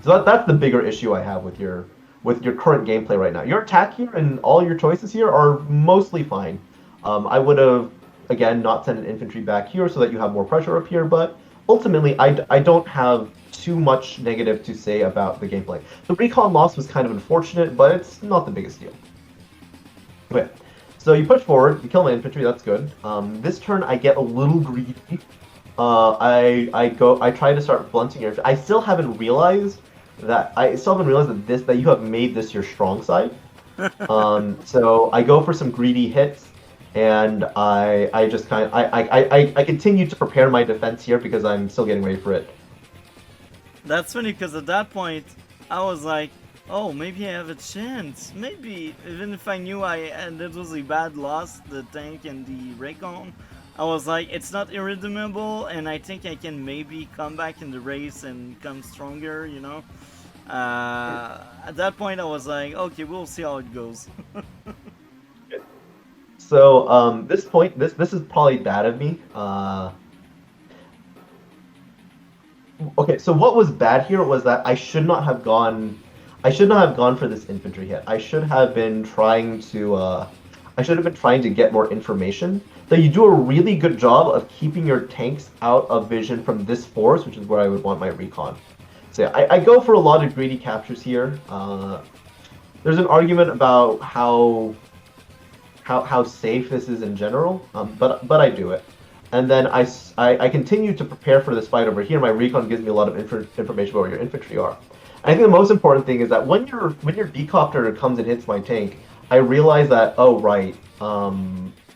[SPEAKER 2] So that's the bigger issue I have with your current gameplay right now. Your attack here and all your choices here are mostly fine. I would have, again, not sent an infantry back here so that you have more pressure up here, but ultimately I don't have too much negative to say about the gameplay. The recon loss was kind of unfortunate, but it's not the biggest deal. Okay, So you push forward, you kill my infantry. That's good. This turn I get a little greedy. I try to start blunting your. I still haven't realized that you have made this your strong side. So I go for some greedy hits, and I just kind of I continue to prepare my defense here because I'm still getting ready for it.
[SPEAKER 1] That's funny because at that point, I was like, oh, maybe I have a chance. Maybe, even if I knew and it was a bad loss, the tank and the Raycon, I was like, it's not irredeemable, and I think I can maybe come back in the race and come stronger, you know? At that point, I was like, okay, we'll see how it goes.
[SPEAKER 2] So this point, this is probably bad of me. Okay, so what was bad here was that I should not have gone. I should not have gone for this infantry hit. I should have been trying to get more information. So you do a really good job of keeping your tanks out of vision from this force, which is where I would want my recon. So yeah, I go for a lot of greedy captures here. There's an argument about how safe this is in general, but I do it. And then I continue to prepare for this fight over here. My recon gives me a lot of information about where your infantry are. And I think the most important thing is that when your decopter comes and hits my tank, I realize that, oh right,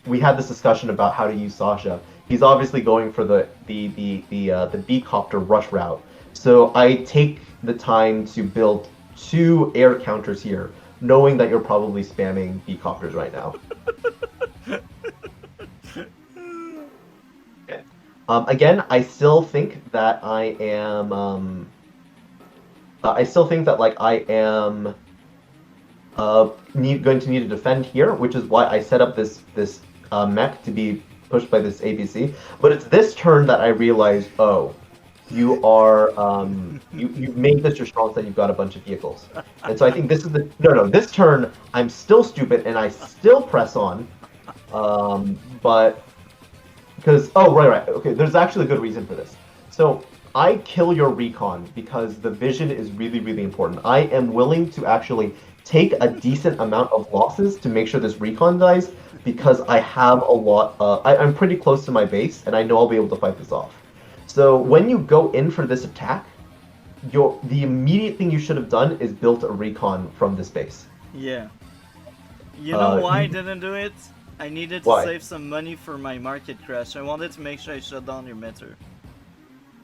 [SPEAKER 2] we had this discussion about how to use Sasha. He's obviously going for the B-copter rush route. So I take the time to build 2 air counters here, knowing that you're probably spamming B-copters right now. Okay. Again, I still think that I am. I still think that like I am going to need to defend here, which is why I set up this mech to be pushed by this ABC. But it's this turn that I realized, oh, you are you made this your strong side. You've got a bunch of vehicles, and so I think this is the no. This turn I'm still stupid and I still press on, but because oh right okay. There's actually a good reason for this. So I kill your recon because the vision is really important. I am willing to actually take a decent amount of losses to make sure this recon dies because I have a lot. I'm pretty close to my base and I know I'll be able to fight this off. So when you go in for this attack, the immediate thing you should have done is built a recon from this base.
[SPEAKER 1] Yeah. You know why I didn't do it? I needed to save some money for my market crash. I wanted to make sure I shut down your meter.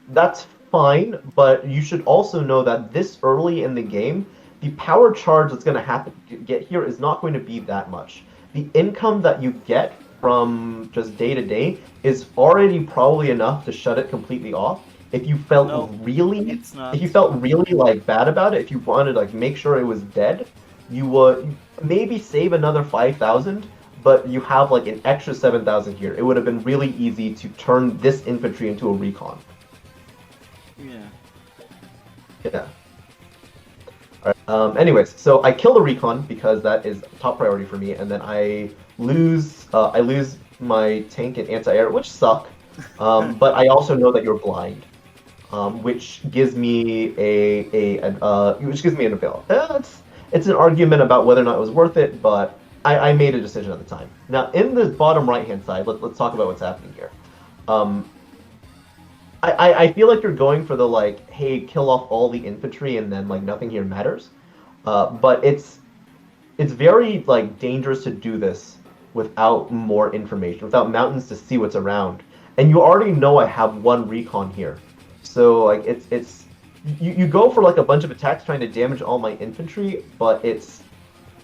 [SPEAKER 2] That's fine, but you should also know that this early in the game, the power charge that's going to get here is not going to be that much. The income that you get from just day to day is already probably enough to shut it completely off. If you felt if you felt really like bad about it, if you wanted to like make sure it was dead, you would maybe save another 5,000, but you have like an extra 7,000 here. It would have been really easy to turn this infantry into a recon.
[SPEAKER 1] Yeah.
[SPEAKER 2] Yeah. Alright. Anyways, so I kill the recon because that is top priority for me, and then I lose my tank and anti-air, which suck. But I also know that you're blind, which gives me an avail. It's an argument about whether or not it was worth it, but I made a decision at the time. Now, in the bottom right-hand side, let's talk about what's happening here. I feel like you're going for the like, hey, kill off all the infantry and then like nothing here matters. But it's very like dangerous to do this without more information, without mountains to see what's around. And you already know I have 1 recon here. So like you go for like a bunch of attacks trying to damage all my infantry, but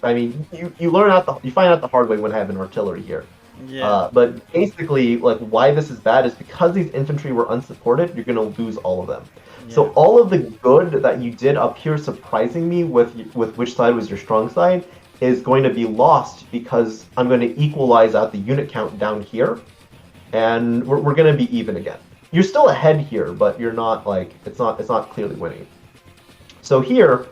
[SPEAKER 2] I mean you find out the hard way when I have an artillery here.
[SPEAKER 1] Yeah.
[SPEAKER 2] But basically, like, why this is bad is because these infantry were unsupported, you're going to lose all of them. Yeah. So all of the good that you did up here, surprising me with which side was your strong side, is going to be lost because I'm going to equalize out the unit count down here, and we're going to be even again. You're still ahead here, but you're not like it's not clearly winning. So here,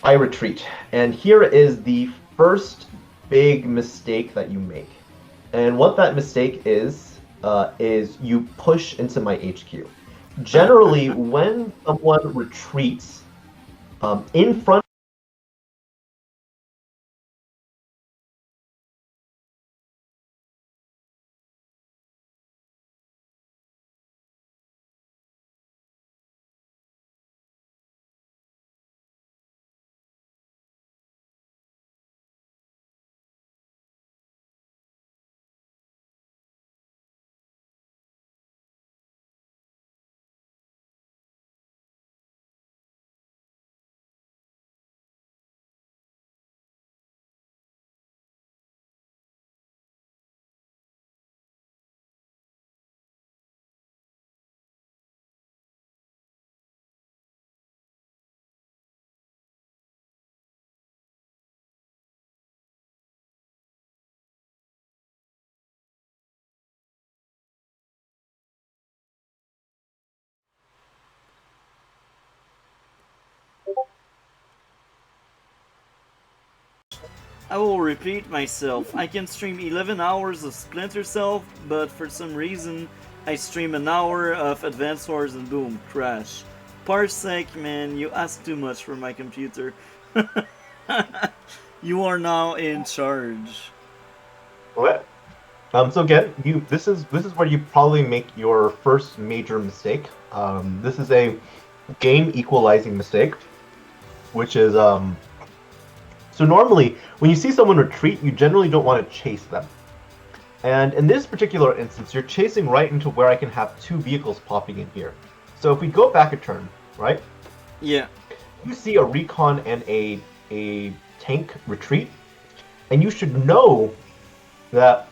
[SPEAKER 2] I retreat, and here is the first big mistake that you make. And what that mistake is you push into my HQ. Generally, when someone retreats in front
[SPEAKER 1] I will repeat myself. I can stream 11 hours of Splinter Cell, but for some reason, I stream an hour of Advance Wars and boom, crash. Parsec, man, you ask too much for my computer. You are now in charge.
[SPEAKER 2] What? So again, this is where you probably make your first major mistake. This is a game equalizing mistake, which is so normally when you see someone retreat, you generally don't want to chase them. And in this particular instance, you're chasing right into where I can have two vehicles popping in here. So if we go back a turn, right?
[SPEAKER 1] Yeah.
[SPEAKER 2] You see a recon and a tank retreat, and you should know that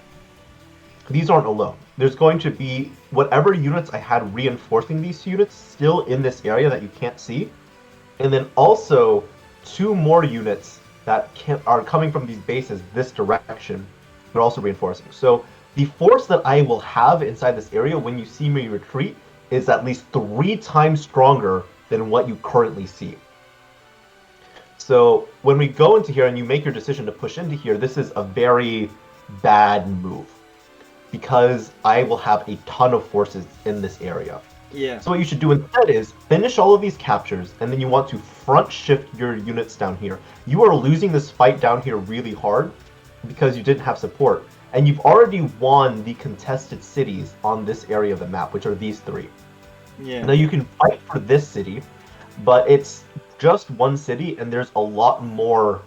[SPEAKER 2] these aren't alone. There's going to be whatever units I had reinforcing these units still in this area that you can't see, and then also two more units that are coming from these bases this direction. They're also reinforcing. So the force that I will have inside this area when you see me retreat is at least 3 times stronger than what you currently see. So when we go into here and you make your decision to push into here, this is a very bad move because I will have a ton of forces in this area.
[SPEAKER 1] Yeah.
[SPEAKER 2] So what you should do instead is finish all of these captures, and then you want to front shift your units down here. You are losing this fight down here really hard because you didn't have support. And you've already won the contested cities on this area of the map, which are these 3.
[SPEAKER 1] Yeah.
[SPEAKER 2] Now you can fight for this city, but it's just one city, and there's a lot more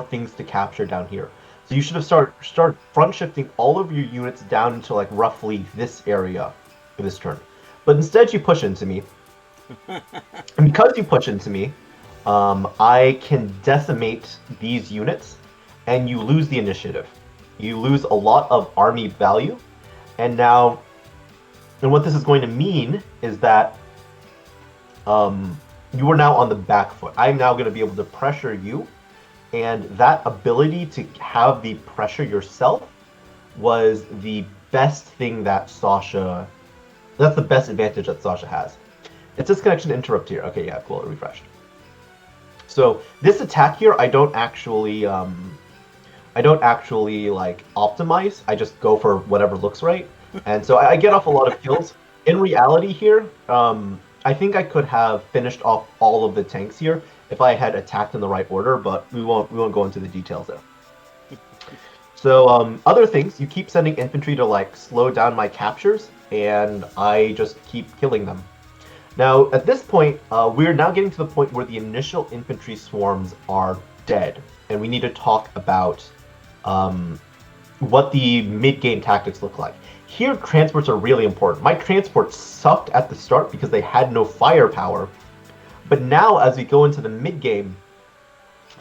[SPEAKER 2] things to capture down here. So you should have start front shifting all of your units down into like roughly this area for this turn. But instead you push into me. And because you push into me, I can decimate these units, and you lose the initiative. You lose a lot of army value, and what this is going to mean is that you are now on the back foot. I'm now going to be able to pressure you, and that ability to have the pressure yourself was the best thing that Sasha... That's the best advantage that Sasha has. It's disconnection interrupt here. Okay, yeah, cool, it refreshed. So this attack here, I don't actually like optimize. I just go for whatever looks right, and so I get off a lot of kills. In reality, here, I think I could have finished off all of the tanks here if I had attacked in the right order, but we won't go into the details there. So other things, you keep sending infantry to like slow down my captures, and I just keep killing them. Now at this point, we're now getting to the point where the initial infantry swarms are dead, and we need to talk about what the mid-game tactics look like. Here, transports are really important. My transports sucked at the start because they had no firepower, but now as we go into the mid-game,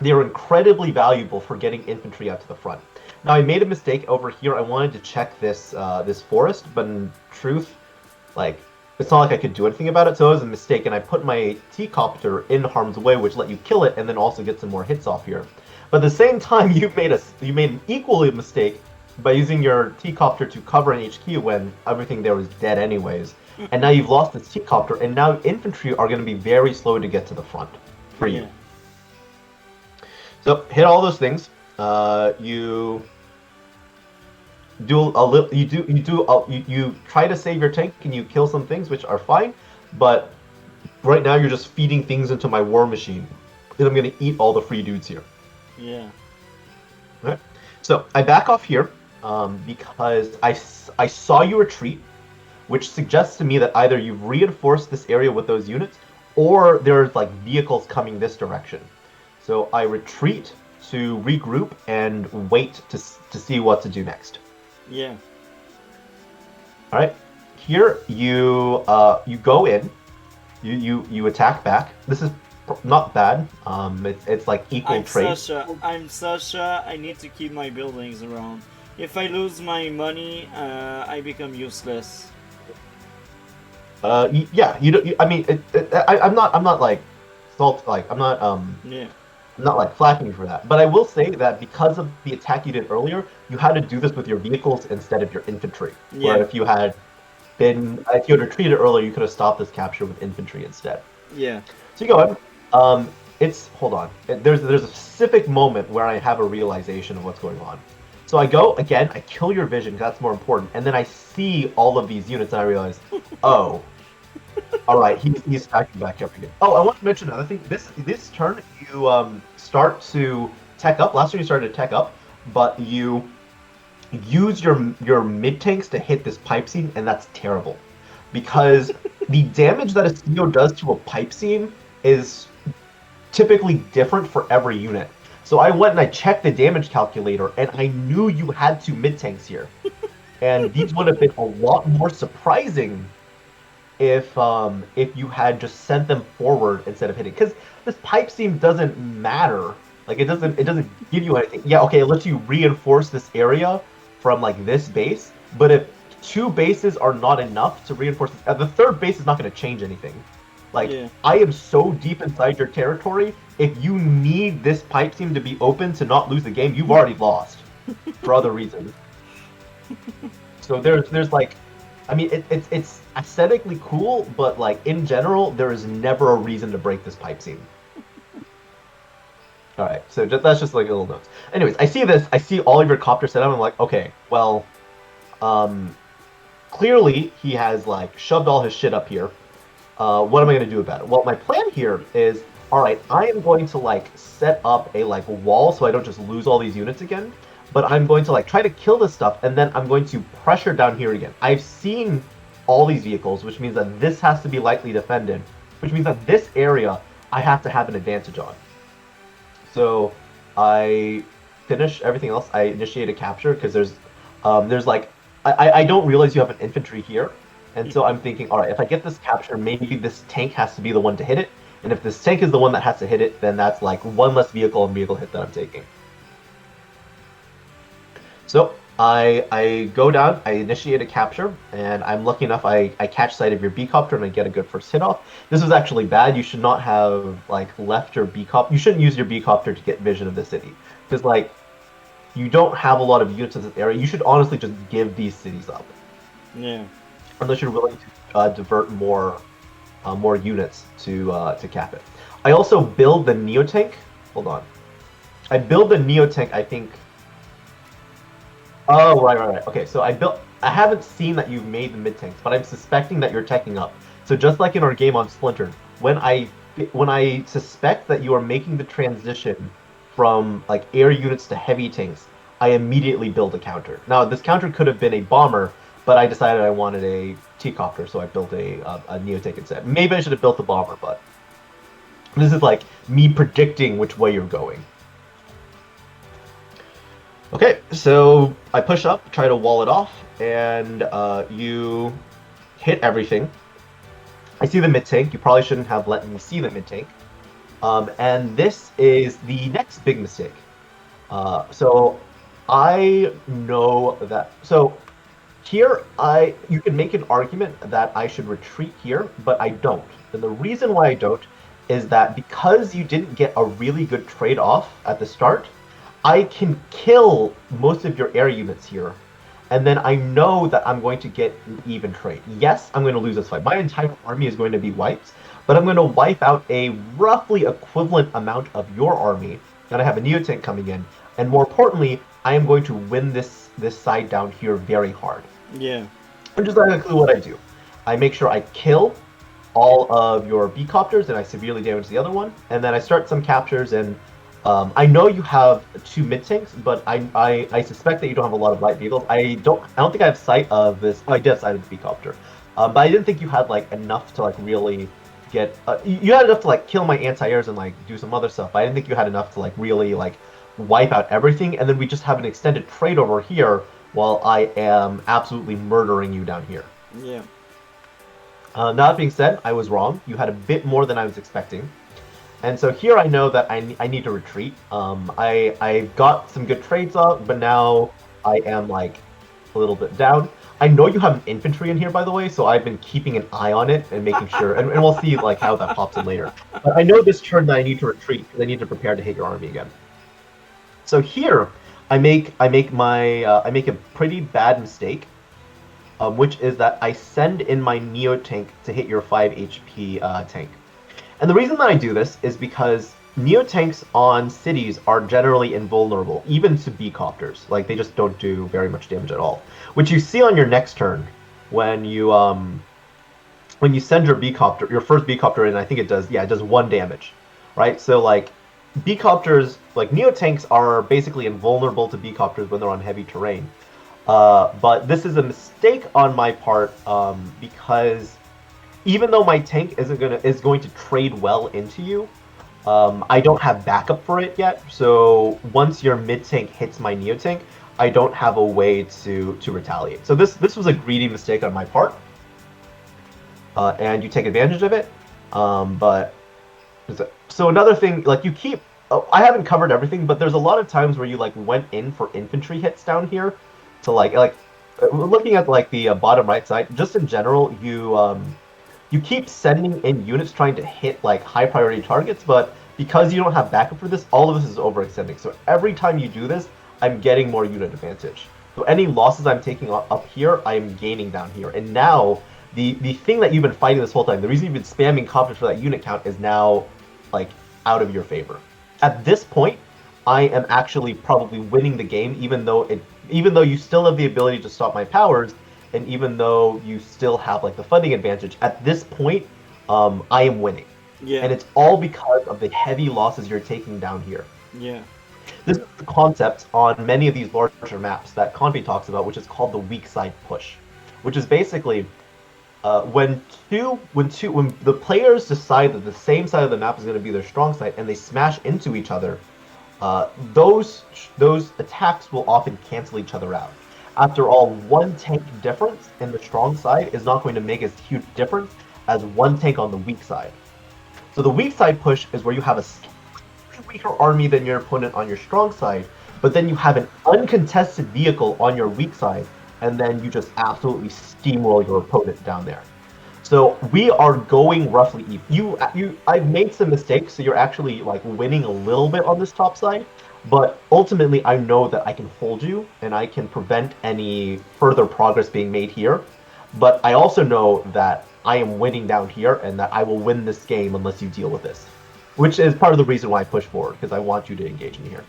[SPEAKER 2] they are incredibly valuable for getting infantry out to the front. Now, I made a mistake over here. I wanted to check this this forest, but in truth, like, it's not like I could do anything about it, so it was a mistake, and I put my T-copter in harm's way, which let you kill it, and then also get some more hits off here. But at the same time, you made an equally mistake by using your T-copter to cover an HQ when everything there was dead anyways. And now you've lost this T-copter, and now infantry are going to be very slow to get to the front for you. So hit all those things. You do a little. You try to save your tank, and you kill some things, which are fine. But right now, you're just feeding things into my war machine, and I'm going to eat all the free dudes here.
[SPEAKER 1] Yeah.
[SPEAKER 2] Right. So I back off here because I saw you retreat, which suggests to me that either you've reinforced this area with those units, or there's like vehicles coming this direction. So I retreat to regroup and wait to see what to do next.
[SPEAKER 1] Yeah.
[SPEAKER 2] All right. Here you go in, you attack back. This is not bad. It's like equal trade.
[SPEAKER 1] I'm Sasha. I need to keep my buildings around. If I lose my money, I become useless.
[SPEAKER 2] Yeah. I mean, I'm not like salt. Like I'm not.
[SPEAKER 1] Yeah.
[SPEAKER 2] I'm not like flashing you for that. But I will say that because of the attack you did earlier, you had to do this with your vehicles instead of your infantry.
[SPEAKER 1] Yeah.
[SPEAKER 2] Where if you had retreated earlier, you could have stopped this capture with infantry instead.
[SPEAKER 1] Yeah.
[SPEAKER 2] So you go ahead. it's hold on. There's a specific moment where I have a realization of what's going on. So I go again. I kill your vision. That's more important. And then I see all of these units, and I realize, oh, all right, he's stacking back up again. Oh, I want to mention another thing. This turn you start to tech up. Last turn you started to tech up, but you use your mid tanks to hit this pipe seam, and that's terrible because the damage that a CO does to a pipe seam is typically different for every unit. So I went and I checked the damage calculator, and I knew you had two mid tanks here, and these would have been a lot more surprising if you had just sent them forward instead of hitting. Because this pipe seam doesn't matter. Like it doesn't give you anything. Yeah, okay, it lets you reinforce this area from like this base, but if two bases are not enough to reinforce the third base is not going to change anything. Like
[SPEAKER 1] Yeah.
[SPEAKER 2] I am so deep inside your territory. If you need this pipe seam to be open to not lose the game, you've already lost for other reasons. So there's like, I mean, it's aesthetically cool, but like in general, there is never a reason to break this pipe seam. All right, so that's just like a little notes. Anyways, I see this. I see all of your copters set up. I'm like, okay, well, clearly he has like shoved all his shit up here. What am I going to do about it? Well, my plan here is, all right, I am going to like set up a like wall so I don't just lose all these units again. But I'm going to like try to kill this stuff, and then I'm going to pressure down here again. I've seen all these vehicles, which means that this has to be lightly defended, which means that this area I have to have an advantage on. So I finish everything else. I initiate a capture because there's like I don't realize you have an infantry here, and so I'm thinking, all right, if I get this capture, maybe this tank has to be the one to hit it, and if this tank is the one that has to hit it, then that's like one less vehicle and vehicle hit that I'm taking. So I go down, I initiate a capture, and I'm lucky enough I catch sight of your B-copter and I get a good first hit off. This was actually bad. You should not have like left your B-copter. You shouldn't use your B-copter to get vision of the city because like you don't have a lot of units in this area. You should honestly just give these cities up.
[SPEAKER 1] Yeah.
[SPEAKER 2] Unless you're willing to divert more units to cap it. I also build the Neo tank. Hold on. I build the Neo tank. I think. Oh, right. Okay, so I haven't seen that you've made the mid-tanks, but I'm suspecting that you're teching up. So just like in our game on Splintered, when I suspect that you are making the transition from like air units to heavy tanks, I immediately build a counter. Now, this counter could have been a bomber, but I decided I wanted a T-copter, so I built a Neo tank instead. Maybe I should have built the bomber, but this is like me predicting which way you're going. Okay, so I push up, try to wall it off, and you hit everything. I see the mid-tank. You probably shouldn't have let me see the mid-tank. And this is the next big mistake. So I know that... So here, you can make an argument that I should retreat here, but I don't. And the reason why I don't is that because you didn't get a really good trade-off at the start, I can kill most of your air units here, and then I know that I'm going to get an even trade. Yes, I'm going to lose this fight. My entire army is going to be wiped, but I'm going to wipe out a roughly equivalent amount of your army, and I have a Neo tank coming in, and more importantly, I am going to win this side down here very hard.
[SPEAKER 1] Yeah.
[SPEAKER 2] Which is exactly what I do. I make sure I kill all of your B-copters, and I severely damage the other one, and then I start some captures, and I know you have two mid tanks, but I suspect that you don't have a lot of light vehicles. I don't think I have sight of this. Oh, I did have sight of the B-copter, but I didn't think you had like enough to like really get. You had enough to like kill my anti-airs and like do some other stuff. But I didn't think you had enough to like really like wipe out everything. And then we just have an extended trade over here while I am absolutely murdering you down here.
[SPEAKER 1] Yeah.
[SPEAKER 2] Now that being said, I was wrong. You had a bit more than I was expecting. And so here I know that I need to retreat. I got some good trades up, but now I am like a little bit down. I know you have an infantry in here, by the way, so I've been keeping an eye on it and making sure, and we'll see like how that pops in later. But I know this turn that I need to retreat because I need to prepare to hit your army again. So here I make a pretty bad mistake, which is that I send in my Neo tank to hit your 5 HP tank. And the reason that I do this is because Neotanks on cities are generally invulnerable, even to B-copters. Like, they just don't do very much damage at all. Which you see on your next turn when you send your B-copter, your first B-copter in, I think it does 1 damage, right? So, like, B-copters, like, Neotanks are basically invulnerable to B-copters when they're on heavy terrain. But this is a mistake on my part, because even though my tank is going to trade well into you, I don't have backup for it yet. So once your mid tank hits my neo tank, I don't have a way to retaliate. So this was a greedy mistake on my part, and you take advantage of it. But so another thing, like, you keep. Oh, I haven't covered everything, but there's a lot of times where you like went in for infantry hits down here, to like looking at like the bottom right side. Just in general, you keep sending in units trying to hit like high priority targets, but because you don't have backup for this, all of this is overextending. So every time you do this, I'm getting more unit advantage. So any losses I'm taking up here, I'm gaining down here. And now the thing that you've been fighting this whole time, the reason you've been spamming copters for that unit count, is now like out of your favor. At this point, I am actually probably winning the game, even though you still have the ability to stop my powers, and even though you still have like the funding advantage. At this point, I am winning.
[SPEAKER 1] Yeah.
[SPEAKER 2] And it's all because of the heavy losses you're taking down here.
[SPEAKER 1] Yeah.
[SPEAKER 2] This is the concept on many of these larger maps that Confi talks about, which is called the weak side push, which is basically when the players decide that the same side of the map is going to be their strong side and they smash into each other, those attacks will often cancel each other out. After all, 1 tank difference in the strong side is not going to make as huge difference as 1 tank on the weak side. So the weak side push is where you have a slightly weaker army than your opponent on your strong side, but then you have an uncontested vehicle on your weak side, and then you just absolutely steamroll your opponent down there. So we are going roughly even. I've made some mistakes, so you're actually like winning a little bit on this top side. But ultimately, I know that I can hold you, and I can prevent any further progress being made here. But I also know that I am winning down here, and that I will win this game unless you deal with this. Which is part of the reason why I push forward, because I want you to engage me here.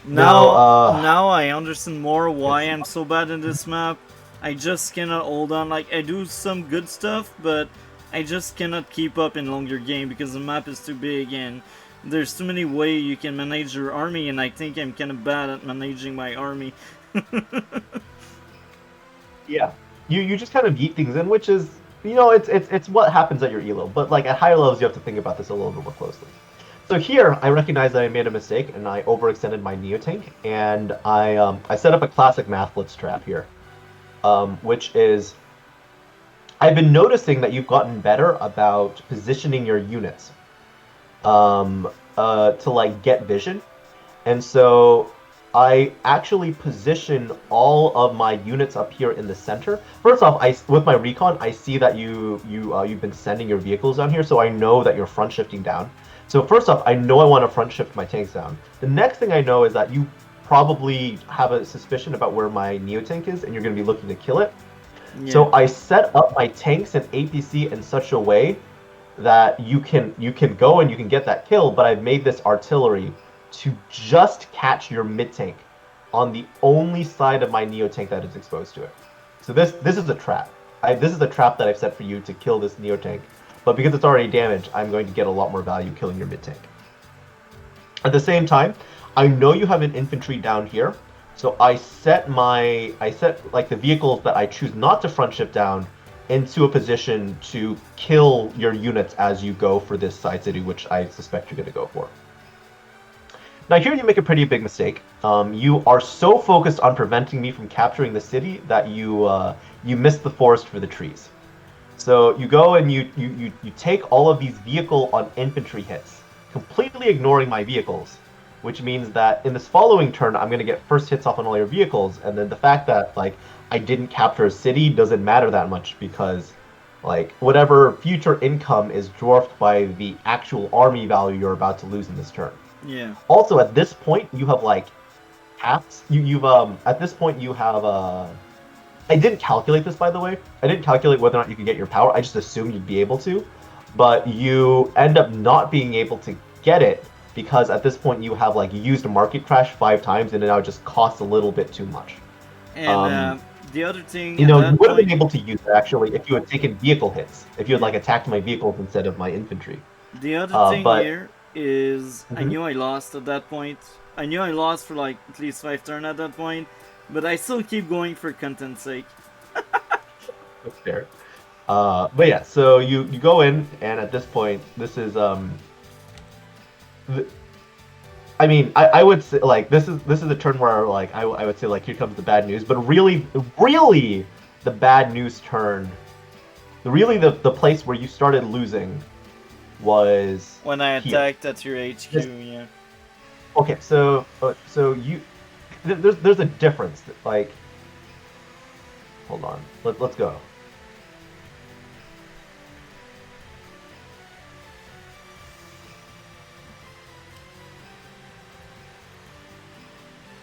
[SPEAKER 1] Now I understand more why I'm so bad in this map. I just cannot hold on. Like, I do some good stuff, but I just cannot keep up in longer game because the map is too big and there's too many ways you can manage your army, and I think I'm kind of bad at managing my army.
[SPEAKER 2] Yeah, you just kind of yeet things in, which is, it's what happens at your elo. But like at higher levels, you have to think about this a little bit more closely. So here, I recognize that I made a mistake and I overextended my Neotank, and I set up a classic mathblitz trap here, which is, I've been noticing that you've gotten better about positioning your units to like get vision, and so I actually position all of my units up here in the center. First off, with my recon, I see that you've been sending your vehicles down here, so I know that you're front shifting down. So first off, I know I want to front shift my tanks down. The next thing I know is that you probably have a suspicion about where my Neotank is, and you're going to be looking to kill it. Yeah. So I set up my tanks and APC in such a way that you can go and you can get that kill, but I've made this artillery to just catch your mid tank on the only side of my Neotank that is exposed to it. So this is a trap. This is a trap that I've set for you to kill this Neotank. But because it's already damaged, I'm going to get a lot more value killing your mid tank. At the same time, I know you have an infantry down here, so I set like the vehicles that I choose not to front shift down into a position to kill your units as you go for this side city, which I suspect you're going to go for. Now here you make a pretty big mistake. You are so focused on preventing me from capturing the city that you miss the forest for the trees. So you go and you take all of these vehicle on infantry hits, completely ignoring my vehicles, which means that in this following turn, I'm going to get first hits off on all your vehicles, and then the fact that like I didn't capture a city doesn't matter that much because like whatever future income is dwarfed by the actual army value you're about to lose in this turn.
[SPEAKER 1] Yeah.
[SPEAKER 2] Also, at this point, you have like caps. At this point you have I didn't calculate this, by the way. I didn't calculate whether or not you could get your power. I just assumed you'd be able to. but you end up not being able to get it because at this point you have like used a market crash 5 times and it now just costs a little bit too much.
[SPEAKER 1] And
[SPEAKER 2] Um,
[SPEAKER 1] the other thing
[SPEAKER 2] you
[SPEAKER 1] at
[SPEAKER 2] know, you
[SPEAKER 1] that
[SPEAKER 2] would have been
[SPEAKER 1] point,
[SPEAKER 2] able to use it actually if you had taken vehicle hits, if you had
[SPEAKER 1] yeah.
[SPEAKER 2] like attacked my vehicles instead of my infantry.
[SPEAKER 1] The other thing
[SPEAKER 2] But
[SPEAKER 1] here is I
[SPEAKER 2] Mhm.
[SPEAKER 1] knew I lost at that point. I knew I lost for like at least 5 turns at that point, but I still keep going for content's sake.
[SPEAKER 2] That's fair. But yeah, so you go in, and at this point, this is th- I mean, I would say like this is a turn where like I would say like here comes the bad news, but really the bad news turn, really the place where you started losing was
[SPEAKER 1] When I
[SPEAKER 2] here.
[SPEAKER 1] attacked at your HQ,
[SPEAKER 2] This
[SPEAKER 1] yeah.
[SPEAKER 2] okay, so you there's a difference. Like, hold on, let's go.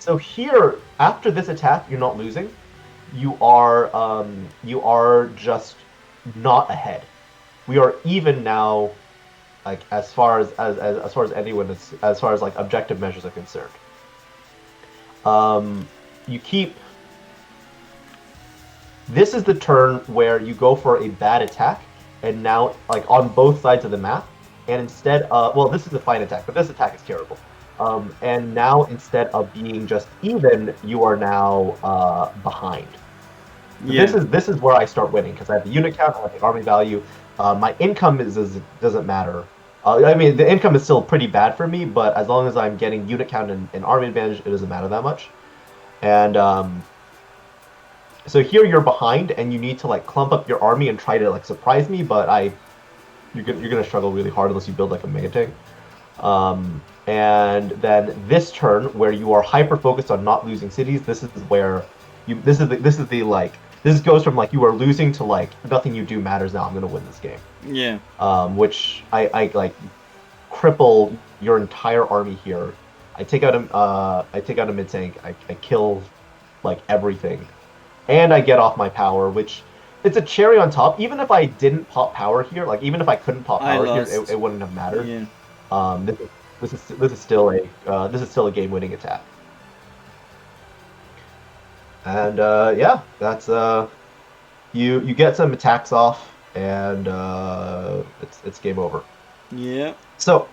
[SPEAKER 2] So here, after this attack, you're not losing. You are just not ahead. We are even now, like as far as anyone as far as like objective measures are concerned. You keep. This is the turn where you go for a bad attack, and now like on both sides of the map, and instead, well, this is a fine attack, but this attack is terrible. And now instead of being just even, you are now behind.
[SPEAKER 1] Yeah.
[SPEAKER 2] This is where I start winning because I have the unit count, I have the army value. My income is doesn't matter. I mean, the income is still pretty bad for me, but as long as I'm getting unit count and army advantage, it doesn't matter that much. And so here you're behind, and you need to like clump up your army and try to like surprise me, but you're gonna struggle really hard unless you build like a mega tank. And then this turn, where you are hyper focused on not losing cities, this is where you this is the like this goes from like you are losing to like nothing you do matters now. I'm gonna win this game.
[SPEAKER 1] Yeah.
[SPEAKER 2] Which I like cripple your entire army here. I take out a mid tank. I kill like everything, and I get off my power, which it's a cherry on top. Even if I didn't pop power here, like even if I couldn't pop
[SPEAKER 1] I
[SPEAKER 2] power here,
[SPEAKER 1] lost.
[SPEAKER 2] it wouldn't have mattered.
[SPEAKER 1] Yeah.
[SPEAKER 2] This is still a game winning attack. And yeah, that's you get some attacks off, and it's game over.
[SPEAKER 1] Yeah.
[SPEAKER 2] So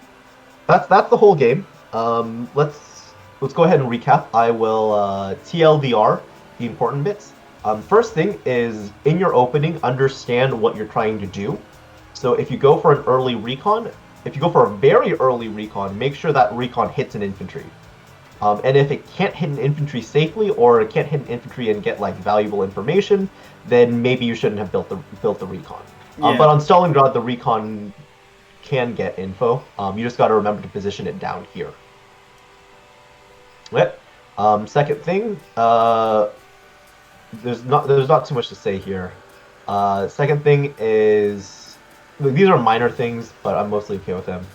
[SPEAKER 2] that's the whole game. Let's go ahead and recap. I will TLDR the important bits. First thing is in your opening, understand what you're trying to do. So if you go for an early recon, if you go for a very early recon, make sure that recon hits an infantry. And if it can't hit an infantry safely, or it can't hit an infantry and get like valuable information, then maybe you shouldn't have built the recon.
[SPEAKER 1] Yeah.
[SPEAKER 2] But on Stalingrad, the recon can get info. You just got to remember to position it down here. Yep. Second thing, there's not too much to say here. Second thing is these are minor things, but I'm mostly okay with them.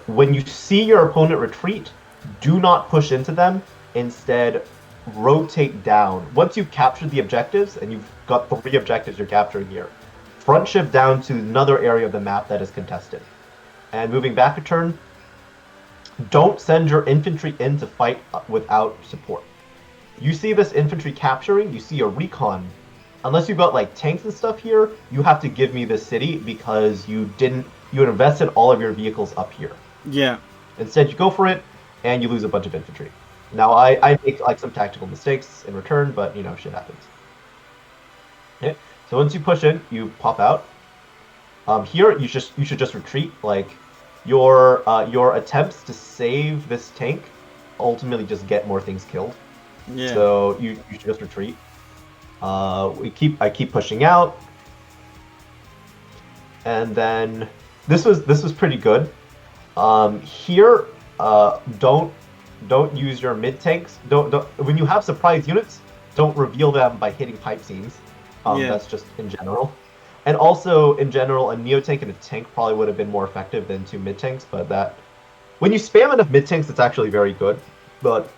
[SPEAKER 2] When you see your opponent retreat, do not push into them. Instead, rotate down. Once you've captured the objectives, and you've got 3 objectives you're capturing here, front shift down to another area of the map that is contested. And moving back a turn, don't send your infantry in to fight without support. You see this infantry capturing, you see a recon. Unless you've got like tanks and stuff here, you have to give me this city because you had invested all of your vehicles up here.
[SPEAKER 1] Yeah.
[SPEAKER 2] Instead, you go for it, and you lose a bunch of infantry. Now, I make like some tactical mistakes in return, but you know, shit happens. Okay. So once you push in, you pop out. Here, you should just retreat. Like your attempts to save this tank ultimately just get more things killed.
[SPEAKER 1] Yeah.
[SPEAKER 2] So you should just retreat. I keep pushing out, and then this was pretty good. Here, don't use your mid tanks. Don't when you have surprise units, don't reveal them by hitting pipe seams.
[SPEAKER 1] Yeah.
[SPEAKER 2] That's just in general. And also in general, a neo tank and a tank probably would have been more effective than 2 mid tanks. But that when you spam enough mid tanks, it's actually very good. But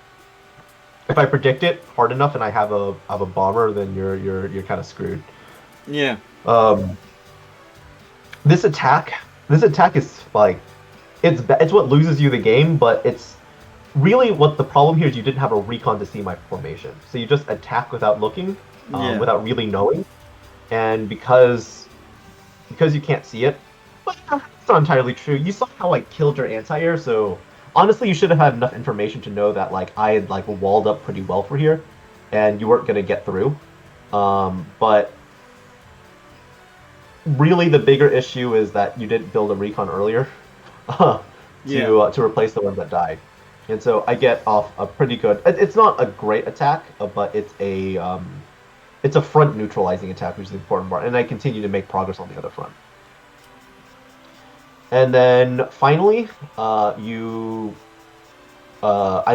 [SPEAKER 2] if I predict it hard enough and I have a bomber, then you're kind of screwed.
[SPEAKER 1] Yeah.
[SPEAKER 2] Um, this attack, this attack is like it's what loses you the game, but it's really what the problem here is you didn't have a recon to see my formation, so you just attack without looking,
[SPEAKER 1] Yeah.
[SPEAKER 2] without really knowing, and because you can't see it, but it's not entirely true. You saw how I killed your anti-air, so honestly, you should have had enough information to know that like I had like walled up pretty well for here, and you weren't gonna get through. But really, the bigger issue is that you didn't build a recon earlier
[SPEAKER 1] Yeah.
[SPEAKER 2] to replace the ones that died, and so I get off a pretty good. It's not a great attack, but it's a front neutralizing attack, which is the important part, and I continue to make progress on the other front. And then finally, I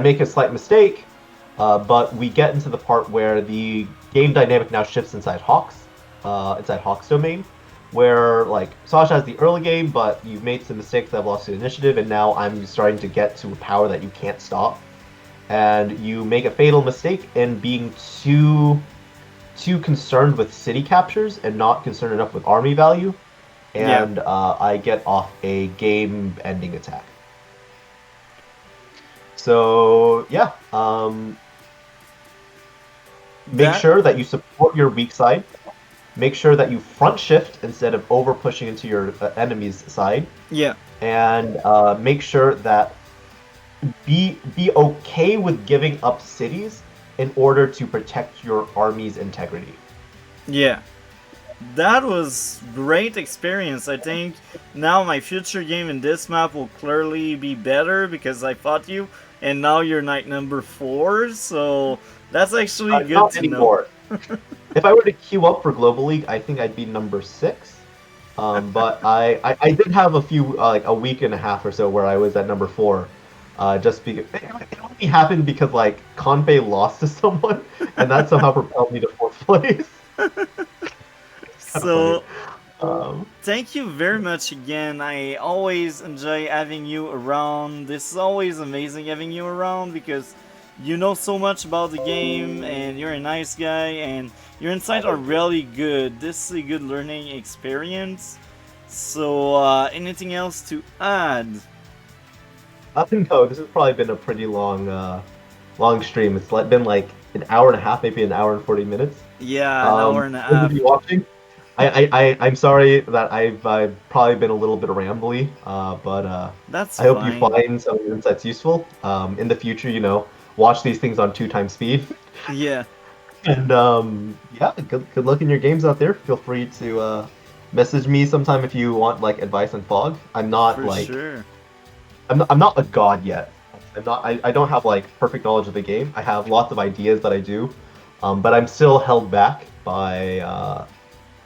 [SPEAKER 2] make a slight mistake, but we get into the part where the game dynamic now shifts inside Hawke's domain, where like Sasha has the early game, but you've made some mistakes that have lost the initiative, and now I'm starting to get to a power that you can't stop, and you make a fatal mistake in being too concerned with city captures and not concerned enough with army value,
[SPEAKER 1] Yeah.
[SPEAKER 2] and I get off a game-ending attack. So yeah, make
[SPEAKER 1] That.
[SPEAKER 2] sure that you support your weak side. Make sure that you front shift instead of over pushing into your enemy's side,
[SPEAKER 1] Yeah.
[SPEAKER 2] and make sure that be okay with giving up cities in order to protect your army's integrity.
[SPEAKER 1] Yeah. That was great experience. I think now my future game in this map will clearly be better because I fought you, and now you're knight number 4. So that's actually good
[SPEAKER 2] Not
[SPEAKER 1] to know.
[SPEAKER 2] anymore. If I were to queue up for Global League, I think I'd be number 6. But I did have a few like a week and a half or so where I was at number 4. Just because it only happened because like Conpei lost to someone, and that somehow propelled me to 4th place. It's kind of funny.
[SPEAKER 1] So
[SPEAKER 2] Um,
[SPEAKER 1] thank you very much again. I always enjoy having you around. This is always amazing having you around because you know so much about the game and you're a nice guy and your insights are really good. This is a good learning experience. So, anything else to add?
[SPEAKER 2] no, this has probably been a pretty long stream. It's like been like an hour and a half, maybe an hour and 40 minutes.
[SPEAKER 1] Yeah, an hour and a
[SPEAKER 2] Those of
[SPEAKER 1] half.
[SPEAKER 2] you watching, I'm sorry that I've probably been a little bit rambly, but
[SPEAKER 1] That's
[SPEAKER 2] I hope you
[SPEAKER 1] fine.
[SPEAKER 2] find some of the insights useful. In the future, watch these things on 2 times speed.
[SPEAKER 1] Yeah,
[SPEAKER 2] And yeah, good luck in your games out there. Feel free to message me sometime if you want like advice on Fog.
[SPEAKER 1] for sure.
[SPEAKER 2] I'm not a god yet. I don't have like perfect knowledge of the game. I have lots of ideas that I do, but I'm still held back by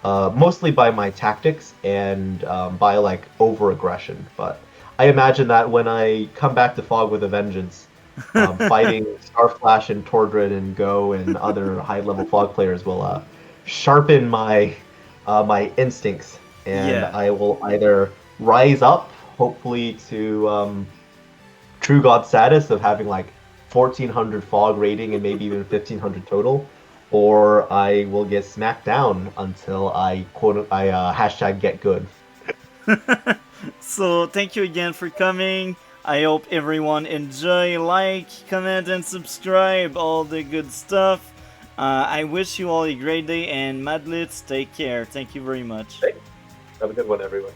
[SPEAKER 2] mostly by my tactics and by like over aggression. But I imagine that when I come back to Fog with a vengeance, fighting Starflash and Tordred and Go and other high level Fog players will sharpen my instincts, and
[SPEAKER 1] Yeah.
[SPEAKER 2] I will either rise up, hopefully to True God status of having like 1400 Fog rating and maybe even 1500 total, or I will get smacked down until I hashtag get good.
[SPEAKER 1] So thank you again for coming. I hope everyone enjoy, like, comment, and subscribe. All the good stuff. I wish you all a great day and mathblitz. Take care. Thank you very much.
[SPEAKER 2] Have a good one, everyone.